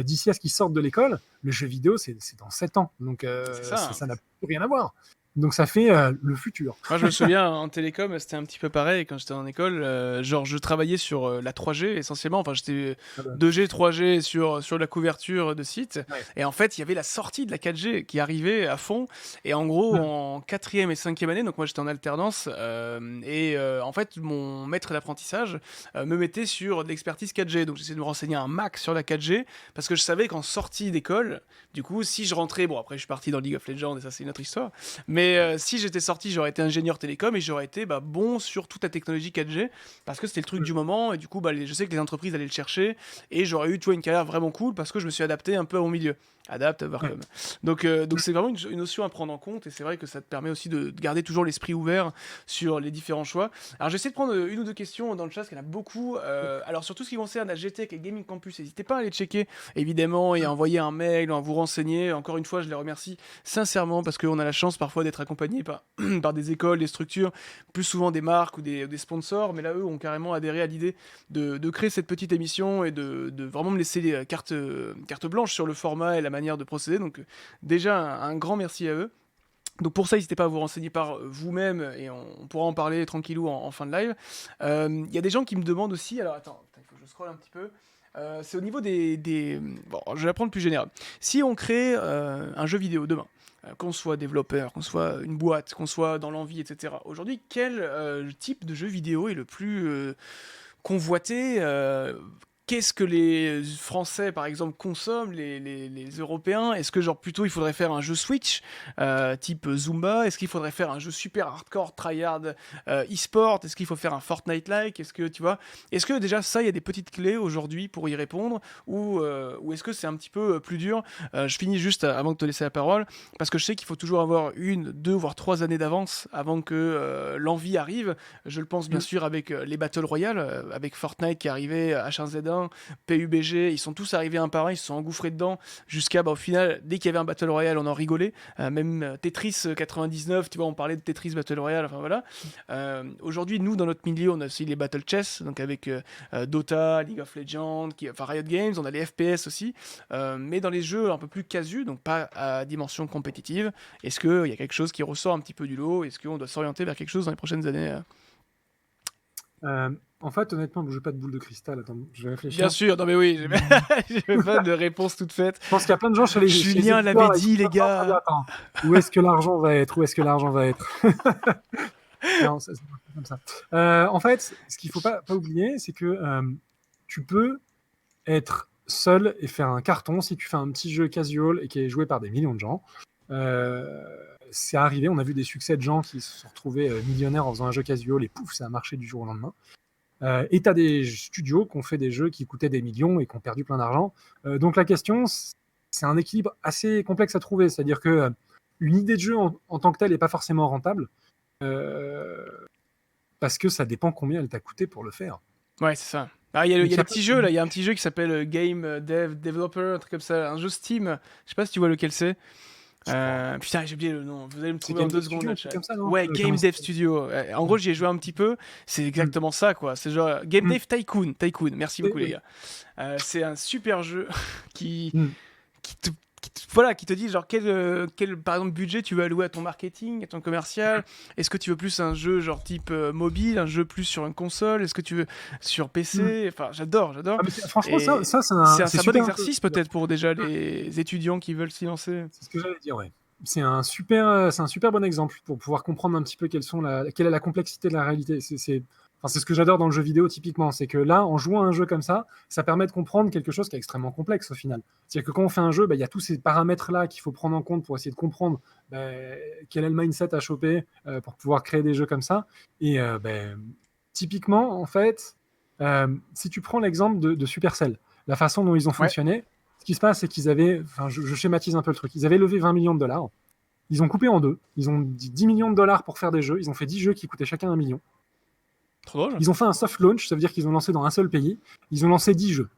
d'ici à ce qu'il sorte de l'école, le jeu vidéo, c'est dans 7 ans. Donc, C'est ça, hein. ça n'a plus rien à voir. Donc, ça fait le futur. Moi, je me souviens, en télécom, c'était un petit peu pareil quand j'étais en école. Genre, je travaillais sur la 3G essentiellement. Enfin, j'étais Ah bah, 2G, 3G sur la couverture de site. ouais. Et en fait, il y avait la sortie de la 4G qui arrivait à fond. Et en gros, Mm. en quatrième et cinquième année, donc moi j'étais en alternance. En fait, mon maître d'apprentissage me mettait sur de l'expertise 4G. Donc, j'essayais de me renseigner un max sur la 4G parce que je savais qu'en sortie d'école, du coup, si je rentrais, bon, après, je suis parti dans League of Legends et ça, c'est une autre histoire. Mais si j'étais sorti, j'aurais été ingénieur télécom et j'aurais été bon sur toute la technologie 4G parce que c'était le truc du moment et du coup, je sais que les entreprises allaient le chercher et j'aurais eu, tu vois, une carrière vraiment cool parce que je me suis adapté un peu à mon milieu. Adapte, voir Ouais. comme. Donc c'est vraiment une notion à prendre en compte et c'est vrai que ça te permet aussi de garder toujours l'esprit ouvert sur les différents choix. Alors j'essaie de prendre une ou deux questions dans le chat parce qu'il y en a beaucoup. Alors sur tout ce qui concerne la GTech et Gaming Campus, n'hésitez pas à aller checker évidemment et à envoyer un mail ou à vous renseigner. Encore une fois, je les remercie sincèrement parce qu'on a la chance parfois d'être accompagné par, par des écoles, des structures, plus souvent des marques ou des sponsors, mais là eux ont carrément adhéré à l'idée de créer cette petite émission et de vraiment me laisser les cartes blanches sur le format et la manière de procéder. Donc déjà un grand merci à eux. Donc pour ça, n'hésitez pas à vous renseigner par vous-même et on pourra en parler tranquillou en fin de live. Il y a des gens qui me demandent aussi, alors attends, il faut que je scrolle un petit peu. C'est au niveau Bon, je vais la prendre plus général. Si on crée un jeu vidéo demain, qu'on soit développeur, qu'on soit une boîte, qu'on soit dans l'envie, etc. Aujourd'hui, quel type de jeu vidéo est le plus convoité qu'est-ce que les Français, par exemple, consomment, les Européens? Est-ce que, genre, plutôt, il faudrait faire un jeu Switch, type Zumba? Est-ce qu'il faudrait faire un jeu super hardcore, tryhard, e-sport? Est-ce qu'il faut faire un Fortnite-like? Est-ce que, tu vois, est-ce que, déjà, ça, il y a des petites clés aujourd'hui pour y répondre? Ou est-ce que c'est un petit peu plus dur? Je finis juste avant de te laisser la parole, parce que je sais qu'il faut toujours avoir 1, 2, voire 3 années d'avance avant que l'envie arrive. Je le pense, bien Mm. sûr, avec les Battle Royale, avec Fortnite qui est arrivé, H1Z1, PUBG, ils sont tous arrivés un par un, ils se sont engouffrés dedans, jusqu'à, au final, dès qu'il y avait un Battle Royale, on en rigolait. Même Tetris 99, tu vois, on parlait de Tetris Battle Royale, enfin voilà. Aujourd'hui, nous, dans notre milieu, on a aussi les Battle Chess, donc avec Dota, League of Legends, enfin Riot Games, on a les FPS aussi. Mais dans les jeux un peu plus casus, donc pas à dimension compétitive, est-ce qu'il y a quelque chose qui ressort un petit peu du lot? Est-ce qu'on doit s'orienter vers quelque chose dans les prochaines années? En fait, honnêtement, je n'ai pas de boule de cristal. Attends, je vais Bien réfléchir. sûr, non mais oui, Hmm. j'ai pas de réponse toute faite. Je pense qu'il y a plein de gens chez les Julien éditeurs l'avait là, qui dit, sont les en train de dire, gars. attends, où est-ce que l'argent va être? Où est-ce que l'argent va être? Non, ça marche pas comme ça. En fait, ce qu'il faut pas oublier, c'est que tu peux être seul et faire un carton si tu fais un petit jeu casual et qui est joué par des millions de gens. Euh, c'est arrivé, on a vu des succès de gens qui se sont retrouvés millionnaires en faisant un jeu casual et pouf, ça a marché du jour au lendemain. Et tu as des studios qui ont fait des jeux qui coûtaient des millions et qui ont perdu plein d'argent. Donc la question, c'est un équilibre assez complexe à trouver. C'est-à-dire que une idée de jeu en tant que telle n'est pas forcément rentable parce que ça dépend combien elle t'a coûté pour le faire. Ouais, c'est ça. Ah, il Donc y a il y des a pas petits jeux là, il y a un petit jeu qui s'appelle Game Developer, un truc comme ça, un jeu Steam. Je sais pas si tu vois lequel c'est. je crois. Putain, j'ai oublié le nom. Vous allez me C'est trouver en Game deux Dev secondes Studio, le un truc chat. comme ça, non? Ouais, Comment Game ça Dev s'appelle? Studio. En Ouais. gros, j'y ai joué un petit peu. C'est Mm. exactement ça, quoi. C'est genre Game Mm. Dev Tycoon. Tycoon. Merci beaucoup, les Oui. gars. C'est un super jeu qui, Mm. voilà, qui te dit genre quel par exemple budget tu veux allouer à ton marketing, à ton commercial. Est-ce que tu veux plus un jeu genre type mobile, un jeu plus sur une console, est-ce que tu veux sur Mm. PC? Enfin, j'adore. Ah, mais franchement, Et c'est c'est un bon super exercice intéressant. peut-être pour déjà les étudiants qui veulent s'y lancer. C'est ce que j'allais dire, ouais. C'est un super bon exemple pour pouvoir comprendre un petit peu quelle est la complexité de la réalité. Enfin, c'est ce que j'adore dans le jeu vidéo typiquement, c'est que là, en jouant à un jeu comme ça permet de comprendre quelque chose qui est extrêmement complexe au final. C'est-à-dire que quand on fait un jeu, il y a tous ces paramètres-là qu'il faut prendre en compte pour essayer de comprendre bah, quel est le mindset à choper pour pouvoir créer des jeux comme ça. Et typiquement, en fait, Si tu prends l'exemple de Supercell, la façon dont ils ont Ouais, fonctionné, ce qui se passe, c'est qu'ils avaient, enfin, je schématise un peu le truc, ils avaient levé 20 millions de dollars, ils ont coupé en deux, ils ont dit 10 millions de dollars pour faire des jeux, ils ont fait 10 jeux qui coûtaient chacun 1 million. trop drôle. Ils ont fait un soft launch, ça veut dire qu'ils ont lancé dans un seul pays, ils ont lancé 10 jeux.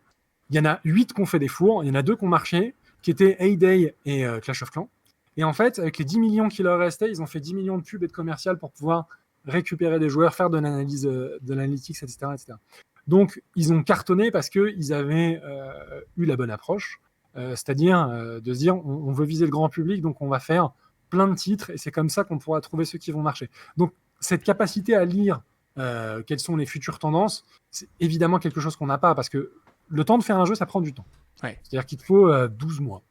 Il y en a 8 qui ont fait des fours, il y en a 2 qui ont marché, qui étaient Hay et Clash of Clans. Et en fait, avec les 10 millions qui leur restaient, ils ont fait 10 millions de pubs et de commercial pour pouvoir récupérer des joueurs, faire de l'analyse, de l'analytics, etc., etc. Donc, ils ont cartonné parce qu'ils avaient eu la bonne approche, c'est-à-dire de se dire on veut viser le grand public, donc on va faire plein de titres, et c'est comme ça qu'on pourra trouver ceux qui vont marcher. Donc, cette capacité à lire quelles sont les futures tendances, c'est évidemment quelque chose qu'on n'a pas, parce que le temps de faire un jeu, ça prend du temps. Ouais. C'est-à-dire qu'il te faut 12 mois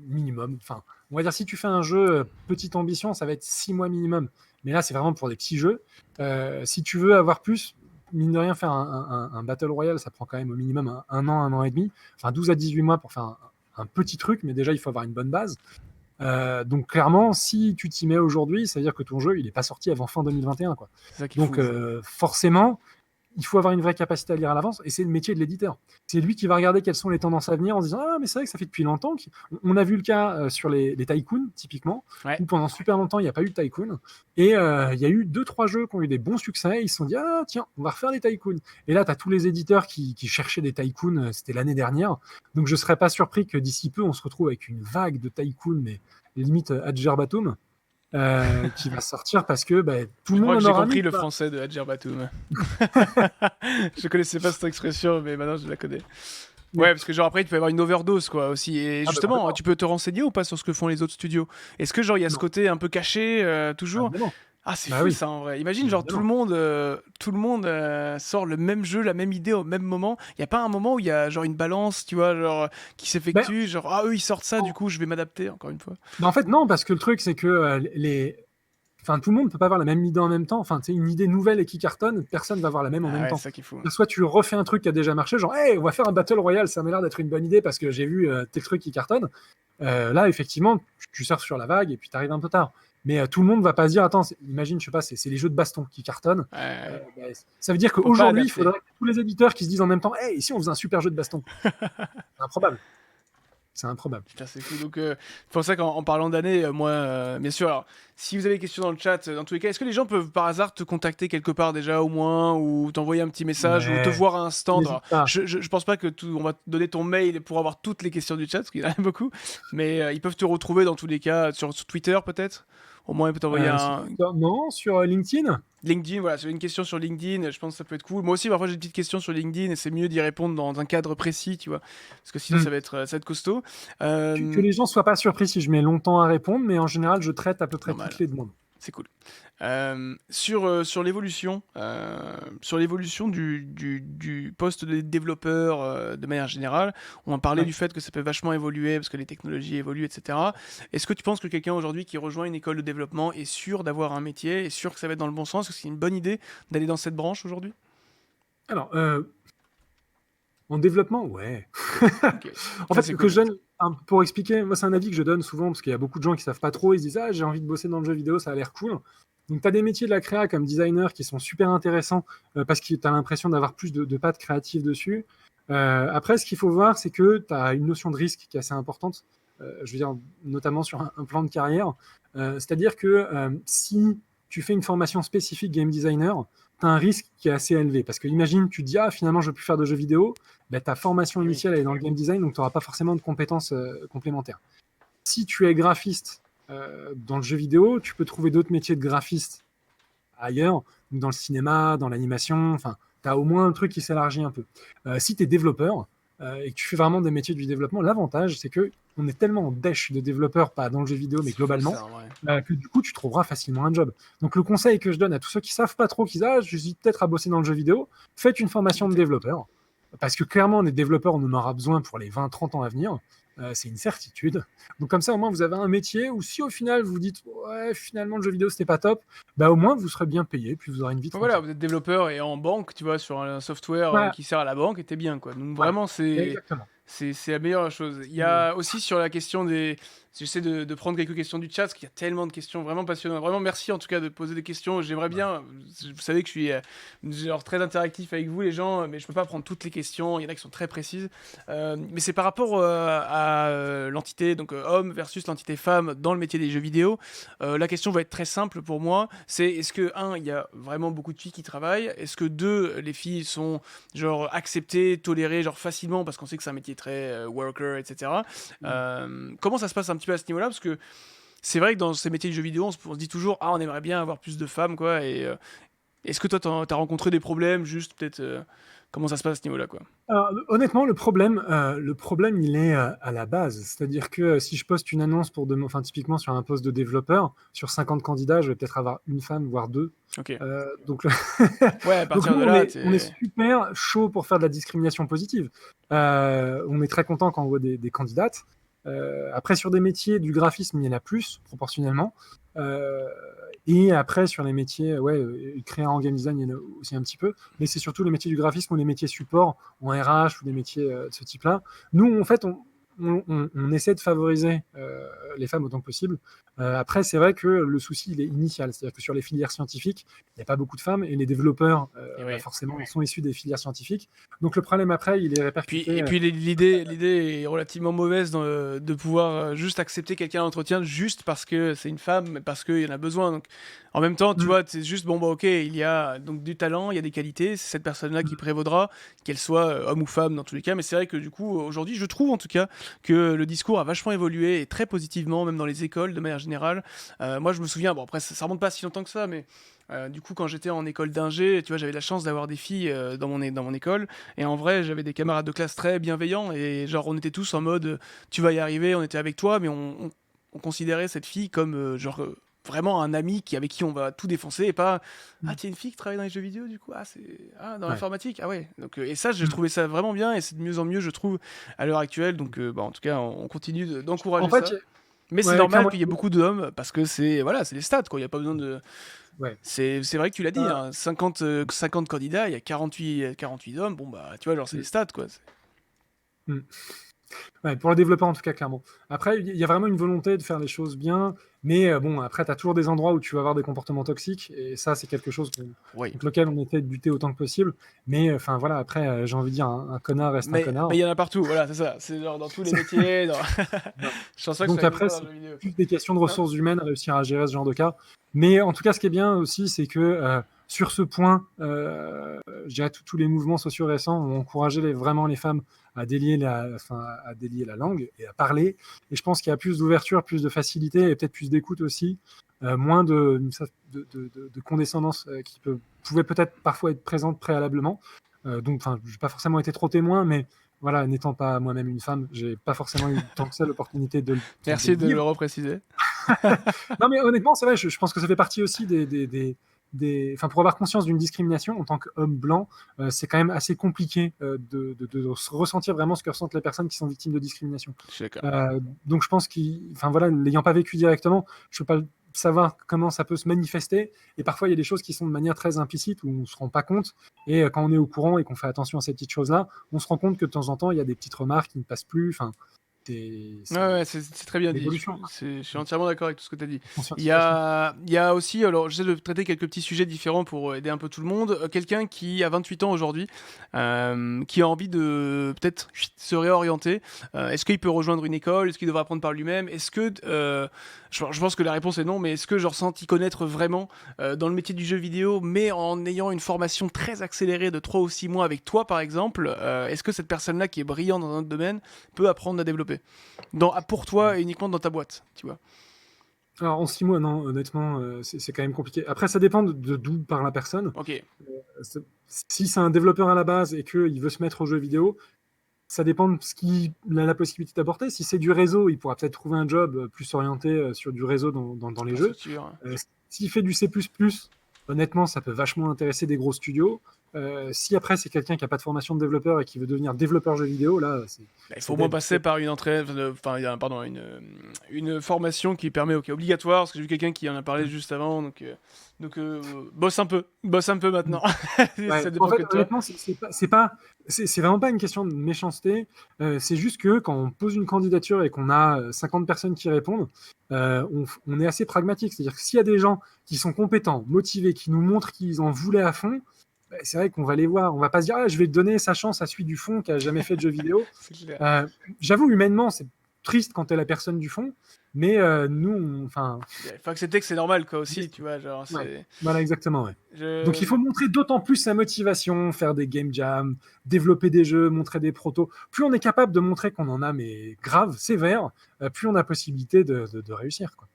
minimum. Enfin, on va dire si tu fais un jeu petite ambition, ça va être 6 mois minimum. Mais là, c'est vraiment pour des petits jeux. Si tu veux avoir plus, mine de rien, faire un Battle Royale, ça prend quand même au minimum un an et demi. Enfin, 12 à 18 mois pour faire un petit truc, mais déjà, il faut avoir une bonne base. Donc clairement, si tu t'y mets aujourd'hui, ça veut dire que ton jeu, il n'est pas sorti avant fin 2021, quoi. C'est ça qui est Donc fou. forcément, il faut avoir une vraie capacité à lire à l'avance, et c'est le métier de l'éditeur. C'est lui qui va regarder quelles sont les tendances à venir en se disant ah mais c'est vrai que ça fait depuis longtemps. On a vu le cas sur les tycoons typiquement, Ouais. où pendant super longtemps il n'y a pas eu de tycoon, et il y a eu 2-3 jeux qui ont eu des bons succès, ils se sont dit ah tiens on va refaire des tycoons. Et là tu as tous les éditeurs qui cherchaient des tycoons, c'était l'année dernière, donc je serais pas surpris que d'ici peu on se retrouve avec une vague de tycoons, mais limite Adjerbatum, qui va sortir parce que tout Je le crois monde que en j'ai aura compris mis, le quoi. français de Hadjer Batoum. Je connaissais pas cette expression, mais maintenant je la connais. Mais- Ouais, parce que genre après, il peut y avoir une overdose, quoi, aussi. Et Ah bah justement, complètement. tu peux te renseigner ou pas sur ce que font les autres studios? Est-ce que genre il y a ce Non, côté un peu caché, bah, toujours? évidemment. Ah, c'est Bah fou oui, ça en vrai. Imagine, bah, genre évidemment. tout le monde sort le même jeu, la même idée au même moment. Il y a pas un moment où il y a genre une balance, tu vois, genre qui Ben, s'effectue, genre ah eux ils sortent ça, du coup je vais m'adapter encore une fois. en fait, non, parce que le truc, c'est que enfin, tout le monde ne peut pas avoir la même idée en même temps. Enfin, c'est une idée nouvelle et qui cartonne, personne va avoir la même en Ah même ouais, c'est temps. ça qu'il faut. Soit tu refais un truc qui a déjà marché, genre, hey, on va faire un Battle Royale, ça m'a l'air d'être une bonne idée parce que j'ai vu tel truc qui cartonne. Là, effectivement, tu surfes sur la vague et puis tu arrives un peu tard. Mais tout le monde va pas se dire, attends, imagine, je sais pas, c'est les jeux de baston qui cartonnent. Ouais, Ça veut dire faut pas qu'aujourd'hui, il adapter. faudrait que tous les éditeurs qui se disent en même temps, hey, ici on faisait un super jeu de baston. C'est improbable. C'est improbable. Putain, c'est fou. Donc, c'est pour ça qu'en parlant d'années, moi, bien sûr, alors, si vous avez des questions dans le chat, dans tous les cas, est-ce que les gens peuvent par hasard te contacter quelque part déjà, au moins, ou t'envoyer un petit message, ou te Ouais, voir à un stand? Alors, n'hésite pas. je pense pas que on va te donner ton mail pour avoir toutes les questions du chat, parce qu'il y en a beaucoup, mais ils peuvent te retrouver dans tous les cas sur Twitter, peut-être? Au moins, ils peuvent t'envoyer Sur un, Twitter, non, sur LinkedIn. LinkedIn, voilà, c'est une question sur LinkedIn, je pense que ça peut être cool. Moi aussi, parfois j'ai des petites questions sur LinkedIn et c'est mieux d'y répondre dans un cadre précis, tu vois, parce que sinon Hmm. ça va être costaud. Que les gens soient pas surpris si je mets longtemps à répondre, mais en général, je traite à peu près toutes Normal, les demandes. c'est cool. Sur l'évolution du poste de développeur de manière générale, on a parlé Ouais. du fait que ça peut vachement évoluer parce que les technologies évoluent, etc. Est-ce que tu penses que quelqu'un aujourd'hui qui rejoint une école de développement est sûr d'avoir un métier, est sûr que ça va être dans le bon sens, que c'est une bonne idée d'aller dans cette branche aujourd'hui? Alors, en développement, ouais. Ok, En ça fait, c'est que cool. je donne, pour expliquer, moi, c'est un avis que je donne souvent parce qu'il y a beaucoup de gens qui savent pas trop. Ils se disent, ah, j'ai envie de bosser dans le jeu vidéo, ça a l'air cool. Donc, tu as des métiers de la créa comme designer qui sont super intéressants parce que tu as l'impression d'avoir plus de pattes créatives dessus. Après, ce qu'il faut voir, c'est que tu as une notion de risque qui est assez importante. Je veux dire, notamment sur un plan de carrière. C'est-à-dire que si tu fais une formation spécifique game designer, tu as un risque qui est assez élevé. Parce que imagine, tu te dis, ah, finalement, je veux plus faire de jeux vidéo. Ben, ta formation Eh oui. initiale elle est dans le game design, donc tu n'auras pas forcément de compétences complémentaires. Si tu es graphiste dans le jeu vidéo, tu peux trouver d'autres métiers de graphiste ailleurs, dans le cinéma, dans l'animation, enfin, tu as au moins un truc qui s'élargit un peu. Si tu es développeur et que tu fais vraiment des métiers du développement, l'avantage, c'est que on est tellement en dèche de développeurs, pas dans le jeu vidéo, mais C'est fou globalement, ça en vrai. que du coup, tu trouveras facilement un job. Donc, le conseil que je donne à tous ceux qui savent pas trop, qui disent, ah, j'hésite peut-être à bosser dans le jeu vidéo, faites une formation de Arrêtez. développeur. Parce que clairement, on est développeurs, on en aura besoin pour les 20-30 ans à venir. C'est une certitude. Donc comme ça, au moins, vous avez un métier où si au final, vous dites, ouais, finalement, le jeu vidéo, c'était pas top, bah au moins, vous serez bien payé, puis vous aurez une vie Voilà, tranquille. vous êtes développeur et en banque, tu vois, sur un software Voilà, qui sert à la banque, et t'es bien, quoi. Donc voilà. vraiment, Exactement. c'est la meilleure chose. Il y Et- a aussi sur la question j'essaie de prendre quelques questions du chat, parce qu'il y a tellement de questions vraiment passionnantes. Vraiment, merci en tout cas de poser des questions. J'aimerais bien, vous savez que je suis genre très interactif avec vous les gens, mais je peux pas prendre toutes les questions. Il y en a qui sont très précises. Mais c'est par rapport à l'entité donc homme versus l'entité femme dans le métier des jeux vidéo. La question va être très simple pour moi. C'est est-ce que il y a vraiment beaucoup de filles qui travaillent? Est-ce que deux, les filles sont genre acceptées, tolérées, genre facilement parce qu'on sait que c'est un métier très worker, etc. Comment ça se passe un petit peu à ce niveau-là? Parce que c'est vrai que dans ces métiers de jeux vidéo, on se dit toujours, ah, on aimerait bien avoir plus de femmes, quoi. Et est-ce que toi, t'as rencontré des problèmes, juste peut-être, comment ça se passe à ce niveau-là, quoi? Alors, honnêtement, le problème, il est à la base. C'est-à-dire que si je poste une annonce enfin, typiquement sur un poste de développeur, sur 50 candidats, je vais peut-être avoir une femme, voire deux. Ok. Donc, Ouais, à donc partir nous, de on là, est, on est super chaud pour faire de la discrimination positive. On est très content quand on voit des candidates. Après, sur des métiers du graphisme, il y en a plus, proportionnellement. Euh, et après, sur les métiers, ouais, créa en game design, il y en a aussi un petit peu. Mais c'est surtout les métiers du graphisme ou les métiers support en RH ou des métiers de ce type-là. Nous, en fait, on essaie de favoriser les femmes autant que possible. Après, c'est vrai que le souci, il est initial. C'est-à-dire que sur les filières scientifiques, il n'y a pas beaucoup de femmes et les développeurs, Et oui. forcément, sont issus des filières scientifiques. Donc le problème après, il est répercuté. Et puis l'idée est relativement mauvaise de pouvoir juste accepter quelqu'un à l'entretien juste parce que c'est une femme, mais parce qu'il y en a besoin. Donc, en même temps, tu vois, c'est juste, bon, bah ok, il y a donc du talent, il y a des qualités, c'est cette personne-là qui prévaudra, qu'elle soit homme ou femme dans tous les cas. Mais c'est vrai que du coup, aujourd'hui, je trouve en tout cas que le discours a vachement évolué et très positivement, même dans les écoles de manière générale. Moi, je me souviens, bon, après, ça remonte pas si longtemps que ça, mais du coup, quand j'étais en école d'ingé, tu vois, j'avais la chance d'avoir des filles dans mon école. Et en vrai, j'avais des camarades de classe très bienveillants. Et genre, on était tous en mode, tu vas y arriver, on était avec toi, mais on considérait cette fille comme vraiment un ami avec qui on va tout défoncer. Et pas, ah, t'es une fille qui travaille dans les jeux vidéo, du coup, dans Ouais. l'informatique, ah ouais. Donc, et ça, j'ai trouvé ça vraiment bien. Et c'est de mieux en mieux, je trouve, à l'heure actuelle. Donc, bah, en tout cas, on continue d'encourager En fait, ça. Mais c'est ouais, normal clairement. qu'il y ait beaucoup d'hommes parce que c'est voilà, c'est les stats quoi, il y a pas besoin de Ouais. c'est vrai que tu l'as dit Euh, hein, 50 candidats, il y a 48 hommes, bon bah tu vois genre c'est les stats quoi. mm. Ouais, pour le développeur en tout cas, clairement. Après, il y a vraiment une volonté de faire les choses bien, mais bon, après, tu as toujours des endroits où tu vas avoir des comportements toxiques, et ça, c'est quelque chose Oui. contre lequel on essaie de lutter autant que possible. Mais enfin, voilà, après, j'ai envie de dire, un connard reste un connard. Mais il y en a partout, voilà, c'est ça, c'est genre dans tous les métiers, Non. je pense pas que ça Donc existe après, pas dans c'est le jeu vidéo. plus des questions de Non. ressources humaines, réussir à gérer ce genre de cas. Mais en tout cas, ce qui est bien aussi, c'est que sur ce point, je dirais tous les mouvements sociaux récents ont encouragé vraiment les femmes à à délier la langue et à parler. Et je pense qu'il y a plus d'ouverture, plus de facilité et peut-être plus d'écoute aussi, moins de condescendance pouvait peut-être parfois être présente préalablement. Donc, enfin, je n'ai pas forcément été trop témoin, mais voilà, n'étant pas moi-même une femme, j'ai pas forcément eu tant que ça l'opportunité de Merci le de le vivre. repréciser. Non, mais honnêtement, c'est vrai, je pense que ça fait partie aussi Enfin, pour avoir conscience d'une discrimination en tant qu'homme blanc, c'est quand même assez compliqué de ressentir vraiment ce que ressentent les personnes qui sont victimes de discrimination. Je suis d'accord. Donc je pense enfin voilà, l'ayant pas vécu directement, je peux pas savoir comment ça peut se manifester. Et parfois, il y a des choses qui sont de manière très implicite où on se rend pas compte. Et quand on est au courant et qu'on fait attention à ces petites choses-là, on se rend compte que de temps en temps, il y a des petites remarques qui ne passent plus. Enfin, Ouais, c'est très bien dit. l'évolution, Je suis entièrement d'accord avec tout ce que tu as dit. conscientisation. Il y a aussi, alors j'essaie de traiter quelques petits sujets différents pour aider un peu tout le monde. Quelqu'un qui a 28 ans aujourd'hui, qui a envie de peut-être se réorienter. Est-ce qu'il peut rejoindre une école? Est-ce qu'il devra apprendre par lui-même? Est-ce que, je pense que la réponse est non, mais est-ce que je ressens t'y connaître vraiment dans le métier du jeu vidéo, mais en ayant une formation très accélérée de 3 ou 6 mois avec toi par exemple, est-ce que cette personne-là qui est brillante dans un autre domaine peut apprendre à développer pour toi et uniquement dans ta boîte, tu vois? Alors en 6 mois, non, honnêtement, c'est quand même compliqué. Après, ça dépend de d'où part la personne. Ok, Si c'est un développeur à la base et qu'il veut se mettre aux jeux vidéo, ça dépend de ce qu'il a la possibilité d'apporter. Si c'est du réseau, il pourra peut-être trouver un job plus orienté sur du réseau dans les jeux. sûr. S'il fait du C++, honnêtement, ça peut vachement intéresser des gros studios. Si après c'est quelqu'un qui a pas de formation de développeur et qui veut devenir développeur jeux vidéo, là, Il faut au moins passer par une entrée, enfin, pardon, une formation qui permet, ok, obligatoire, parce que j'ai vu quelqu'un qui en a parlé juste avant, donc bosse un peu maintenant. Ouais. Ça En dépend fait, que de toi. honnêtement, c'est vraiment pas une question de méchanceté. C'est juste que quand on pose une candidature et qu'on a 50 personnes qui répondent, on est assez pragmatique. C'est-à-dire que s'il y a des gens qui sont compétents, motivés, qui nous montrent qu'ils en voulaient à fond, c'est vrai qu'on va les voir. On va pas se dire, ah, je vais donner sa chance à celui du fond qui a jamais fait de jeux vidéo. C'est clair. J'avoue, humainement, c'est triste quand t'es la personne du fond, mais nous, enfin, Il faut accepter que c'est normal, quoi, aussi, tu vois, genre, ouais, c'est... voilà, exactement, ouais. Donc il Je... faut montrer d'autant plus sa motivation, faire des game jams, développer des jeux, montrer des protos. Plus on est capable de montrer qu'on en a, mais grave, sévère, plus on a possibilité de réussir, quoi.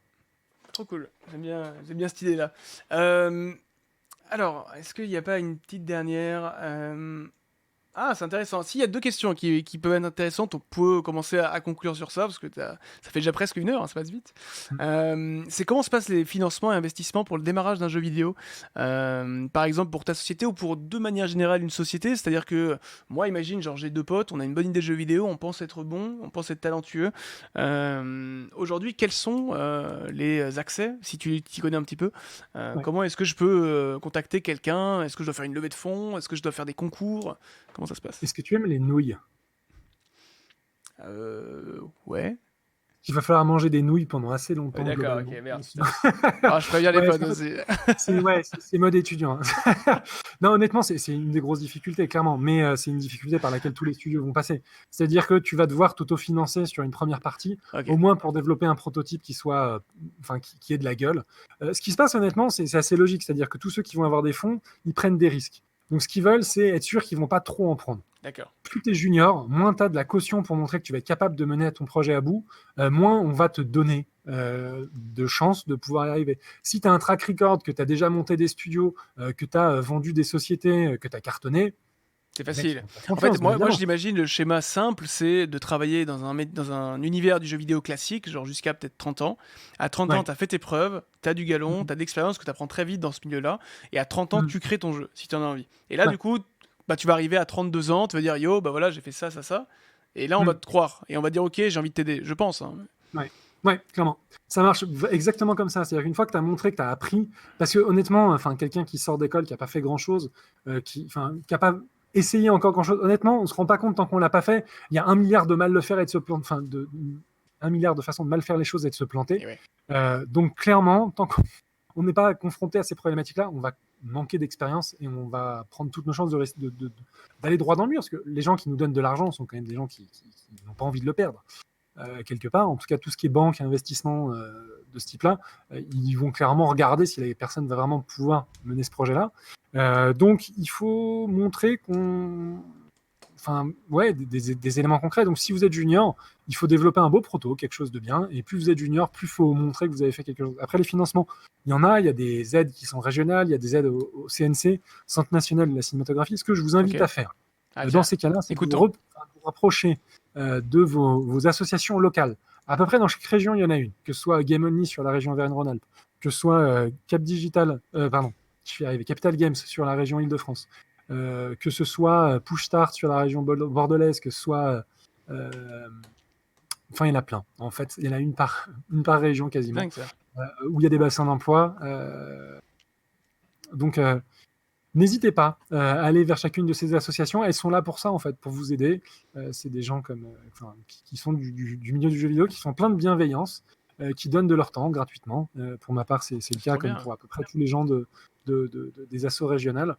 Trop cool, j'aime bien cette idée-là. Euh, alors, est-ce qu'il n'y a pas une petite dernière Ah, c'est intéressant. S'il y a deux questions qui peuvent être intéressantes, on peut commencer à conclure sur ça, parce que ça fait déjà presque 1 heure, hein, ça passe vite. C'est comment se passent les financements et investissements pour le démarrage d'un jeu vidéo. Par exemple, pour ta société ou pour de manière générale une société. C'est-à-dire que moi, imagine, genre j'ai 2 potes, on a une bonne idée de jeu vidéo, on pense être bon, on pense être talentueux. Aujourd'hui, quels sont les accès, si tu t'y connais un petit peu. Ouais. Comment est-ce que je peux contacter quelqu'un? Est-ce que je dois faire une levée de fonds? Est-ce que je dois faire des concours? Comment ça se passe? Est-ce que tu aimes les nouilles? Ouais. Il va falloir manger des nouilles pendant assez Ouais, longtemps, d'accord, ok, globalement. merde, putain. Alors, je préviens les Ouais, potes aussi. c'est mode étudiant, hein. Non, honnêtement, c'est une des grosses difficultés, clairement, mais c'est une difficulté par laquelle tous les studios vont passer. C'est-à-dire que tu vas devoir t'autofinancer sur une première partie, au Ok, moins pour développer un prototype qui soit, enfin, qui ait de la gueule. Ce qui se passe, honnêtement, c'est assez logique. C'est-à-dire que tous ceux qui vont avoir des fonds, ils prennent des risques. Donc, ce qu'ils veulent, c'est être sûr qu'ils vont pas trop en prendre. d'accord. Plus tu es junior, moins tu as de la caution pour montrer que tu vas être capable de mener ton projet à bout, moins on va te donner de chances de pouvoir y arriver. Si tu as un track record, que tu as déjà monté des studios, que tu as vendu des sociétés, que tu as cartonné, C'est les mecs ils facile. vont te faire En fait, confiance, bien moi évidemment. je l'imagine, le schéma simple, c'est de travailler dans un univers du jeu vidéo classique, genre jusqu'à peut-être 30 ans. À 30 ans, Ouais. tu as fait tes preuves, tu as du galon, Mhm. tu as de l'expérience que tu apprends très vite dans ce milieu-là. Et à 30 ans, Mhm. tu crées ton jeu, si tu en as envie. Et là, Ouais. du coup, bah, tu vas arriver à 32 ans, tu vas dire, yo, bah voilà, j'ai fait ça, ça, ça. Et là, on va Mhm. te croire. Et on va dire, ok, j'ai envie de t'aider, je pense, hein. Ouais. Ouais, clairement. Ça marche exactement comme ça. C'est-à-dire qu'une fois que tu as montré que tu as appris, parce que honnêtement, enfin, quelqu'un qui sort d'école, qui n'a pas fait grand-chose, qui n'a pas essayé encore grand-chose, honnêtement, on se rend pas compte tant qu'on l'a pas fait. Il y a 1 milliard de mal le faire et de se planter, enfin, 1 milliard de façons de mal faire les choses et de se planter. Et ouais. Donc clairement, tant qu'on n'est pas confronté à ces problématiques-là, on va manquer d'expérience et on va prendre toutes nos chances d'aller droit dans le mur, parce que les gens qui nous donnent de l'argent sont quand même des gens qui n'ont pas envie de le perdre. Quelque part. En tout cas, tout ce qui est banque, investissement de ce type-là, ils vont clairement regarder si la personne va vraiment pouvoir mener ce projet-là. Donc, il faut montrer enfin, ouais, des éléments concrets. Donc, si vous êtes junior, il faut développer un beau proto, quelque chose de bien. Et plus vous êtes junior, plus il faut montrer que vous avez fait quelque chose. Après, les financements, il y a des aides qui sont régionales, il y a des aides au CNC, Centre national de la cinématographie. Ce que je vous Ok. invite à faire, Ah dans tiens, ces cas-là, c'est de écoutons. vous rapprocher de vos associations locales. À peu près dans chaque région, il y en a une, que ce soit Game Only sur la région Auvergne-Rhône-Alpes, que ce soit Cap Digital, pardon, je suis arrivé, Capital Games sur la région Île-de-France, que ce soit Push Start sur la région bordelaise, que ce soit. Enfin, il y en a plein. En fait, il y en a une par région C'est quasiment, dingue ça. où il y a des bassins d'emploi. Donc, n'hésitez pas à aller vers chacune de ces associations. Elles sont là pour ça, en fait, pour vous aider. C'est des gens qui sont du milieu du jeu vidéo, qui sont pleins de bienveillance, qui donnent de leur temps gratuitement. Pour ma part, c'est le C'est cas trop comme bien. pour à peu près tous les gens des assos régionales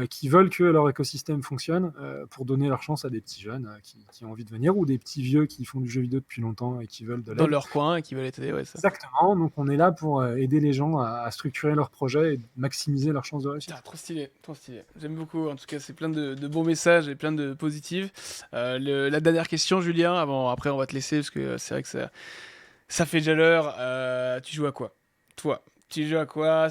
qui veulent que leur écosystème fonctionne pour donner leur chance à des petits jeunes qui ont envie de venir ou des petits vieux qui font du jeu vidéo depuis longtemps et qui veulent de Dans l'aide. leur coin et qui veulent t'aider, ouais, ça. Exactement. Donc, on est là pour aider les gens à structurer leur projet et maximiser leurs chances de réussite. Putain, trop stylé, trop stylé. J'aime beaucoup. En tout cas, c'est plein de bons messages et plein de positifs. La dernière question, Julien. Après, on va te laisser parce que c'est vrai que ça fait déjà l'heure. Tu joues à quoi? Toi, tu joues à quoi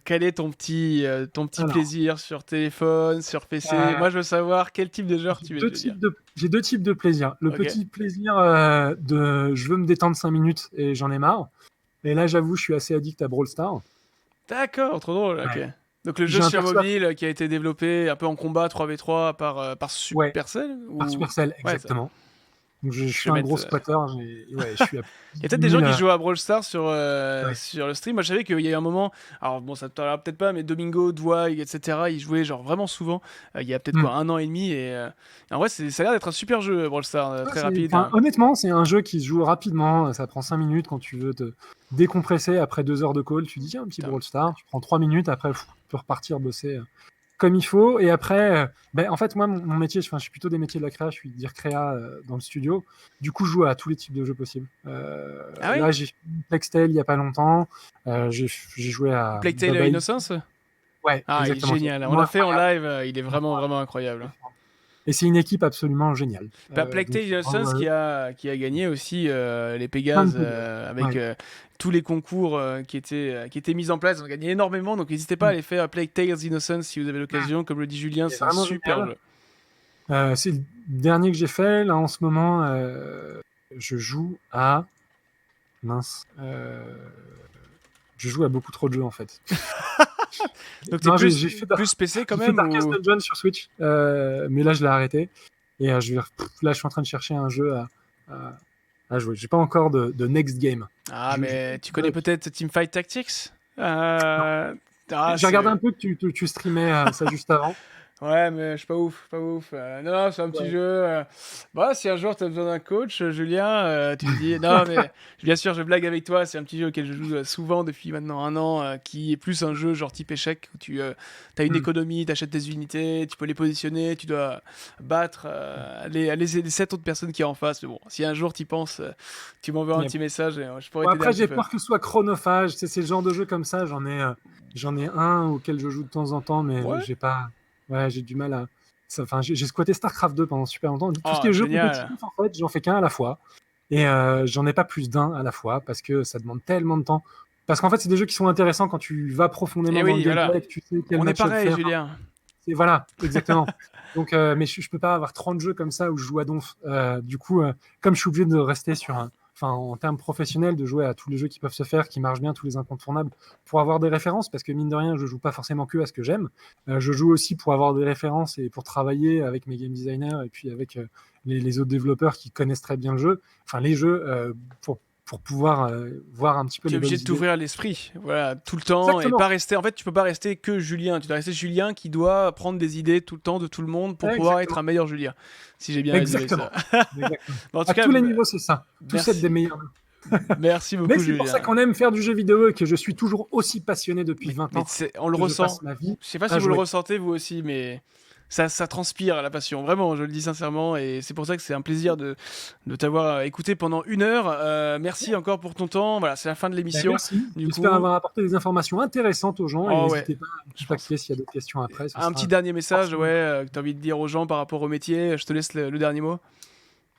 quel est ton petit Alors, plaisir sur téléphone, sur PC? euh, Moi, je veux savoir quel type de joueur J'ai tu es, deux Julien. types de, j'ai deux types de plaisir. Le Ok. petit plaisir de je veux me détendre 5 minutes et j'en ai marre. Et là, j'avoue, je suis assez addict à Brawl Stars. D'accord, trop drôle. Ok. Ouais. Donc le jeu J'ai un sur personnage. mobile qui a été développé un peu en combat 3v3 par Ouais, Supercell par ou... Supercell, Ouais, ça. exactement. Donc je Je suis vais un mettre... gros squatter. Ouais, je suis à Il y a plus peut-être de des 1000 gens 000. qui jouent à Brawl Stars sur, Ouais. sur le stream. Moi, je savais qu'il y a eu un moment, alors bon, ça te parlera peut-être pas, mais Domingo, Dwight, etc., ils jouaient genre vraiment souvent, il y a peut-être Hmm. quoi, 1 an et demi, et en vrai, ça a l'air d'être un super jeu, Brawl Stars, Ouais, très rapide, enfin, hein. honnêtement, c'est un jeu qui se joue rapidement. Ça prend 5 minutes quand tu veux te décompresser après 2 heures de call. Tu dis, tiens, un petit Putain. Brawl Stars. Tu prends 3 minutes. Après, tu peux repartir bosser comme il faut. Et après, ben, en fait, moi, mon métier, je suis plutôt des métiers de la créa. Je suis dire créa dans le studio. Du coup, je joue à tous les types de jeux possibles. Ah oui? Là, j'ai fait Plague Tale il y a pas longtemps. J'ai joué à Plague Tale Baba Is- Innocence? Ouais, Ah, il est exactement. C'est génial. On absolument l'a fait en incroyable. live, il est vraiment, vraiment incroyable. Et c'est une équipe absolument géniale. Plague Tale Donc, Innocence qui a gagné aussi les plein de Pégases plaisirs. avec Ouais. tous les concours qui étaient mis en place. Ils ont gagné énormément, donc n'hésitez pas à Mm. aller faire Plague Tales Innocence si vous avez l'occasion. Comme le dit Julien, C'est c'est un vraiment super génial. jeu. C'est le dernier que j'ai fait. Là, en ce moment, je joue à. Mince. Je joue à beaucoup trop de jeux, en fait. Donc t'es Non, plus, j'ai fait, plus PC quand j'ai fait même Darkest ou... Dungeon sur Switch, mais là, je l'ai arrêté. Et là, je suis en train de chercher un jeu à, à jouer. J'ai pas encore de next game. Ah, mais tu connais peut-être Teamfight Tactics? Non. Ah, J'ai regardé un c'est... peu que tu streamais ça juste avant. Ouais, mais je suis pas ouf, pas ouf. Non, non, c'est un petit Ouais. jeu. Bah, si un jour t'as besoin d'un coach, Julien, tu me dis. Non, mais bien sûr, je blague avec toi. C'est un petit jeu auquel je joue souvent depuis maintenant 1 an, qui est plus un jeu genre type échec où tu as une Hmm. économie, t'achètes tes unités, tu peux les positionner, tu dois battre les 7 autres personnes qui y a en face. Mais bon, si un jour t'y penses, tu m'envoies un Yep. petit message et je pourrais Bon, t'aider un après, petit j'ai peu. peur que ce soit chronophage. C'est le genre de jeu comme ça. J'en ai un auquel je joue de temps en temps, mais Ouais. j'ai pas. Ouais, j'ai du mal à. Enfin, j'ai squatté StarCraft 2 pendant super longtemps. Tout ce qui Oh, est jeu génial. compétitif, en fait, j'en fais qu'un à la fois. Et j'en ai pas plus d'un à la fois parce que ça demande tellement de temps. Parce qu'en fait, c'est des jeux qui sont intéressants quand tu vas Et profondément dans le oui, voilà. gameplay, que tu sais quel On est match-up pareil, faire. Julien. Voilà, exactement. Donc, mais je peux pas avoir 30 jeux comme ça où je joue à donf. Du coup, comme je suis obligé de rester enfin, en termes professionnels, de jouer à tous les jeux qui peuvent se faire, qui marchent bien, tous les incontournables, pour avoir des références, parce que mine de rien, je joue pas forcément que à ce que j'aime. Je joue aussi pour avoir des références et pour travailler avec mes game designers et puis avec les autres développeurs qui connaissent très bien le jeu, enfin les jeux, pour pouvoir voir un petit peu Tu es les bonnes obligé de idées. t'ouvrir l'esprit, voilà, tout le temps et Exactement, pas rester. En fait, tu peux pas rester que Julien. Tu dois rester Julien qui doit prendre des idées tout le temps de tout le monde pour pouvoir être exactement, un meilleur Julien. Si j'ai bien résumé ça. exactement, exactement. Bon, en tout À cas, tous les niveaux, c'est ça. Tous être des merci, meilleurs. merci Mais beaucoup, c'est pour ça Julien. qu'on aime faire du jeu vidéo et que je suis toujours aussi passionné depuis 20 Mais ans on le que je ressent. passe ma vie Je sais pas si à vous le jouer. ressentez vous aussi, mais ça transpire la passion. Vraiment, je le dis sincèrement, et c'est pour ça que c'est un plaisir de t'avoir écouté pendant 1 heure. Merci encore pour ton temps. Voilà, c'est la fin de Ben, l'émission. merci. Du J'espère coup, avoir apporté des informations intéressantes aux gens et oh ouais, n'hésitez pas à me je pense. contacter s'il y a d'autres questions après. Ce Un petit sera dernier message, ouais, forcément. que tu as envie de dire aux gens par rapport au métier. Je te laisse le dernier mot.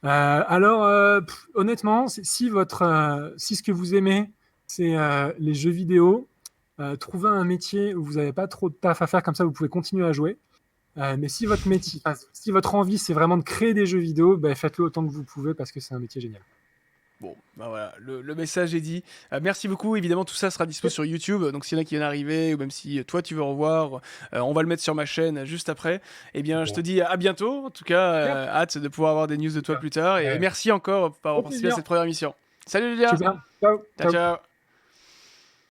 Alors, honnêtement, si ce que vous aimez, c'est les jeux vidéo, trouvez un métier où vous n'avez pas trop de taf à faire, comme ça vous pouvez continuer à jouer. Mais si votre métier, enfin, si votre envie, c'est vraiment de créer des jeux vidéo, ben, faites-le autant que vous pouvez parce que c'est un métier génial. Bon, bah voilà, le message est dit. Merci beaucoup. Évidemment, tout ça sera dispo sur YouTube. Donc, s'il y en a qui viennent arriver, ou même si toi tu veux revoir, on va le mettre sur ma chaîne juste après. Eh bien, je te Bon. dis à bientôt. En tout cas, Yep. hâte de pouvoir avoir des news de toi Super. plus tard. Et Ouais. merci encore pour avoir Au participé à plaisir. cette première émission. Salut Julia. Super. Ciao. Ciao, Ciao. ciao.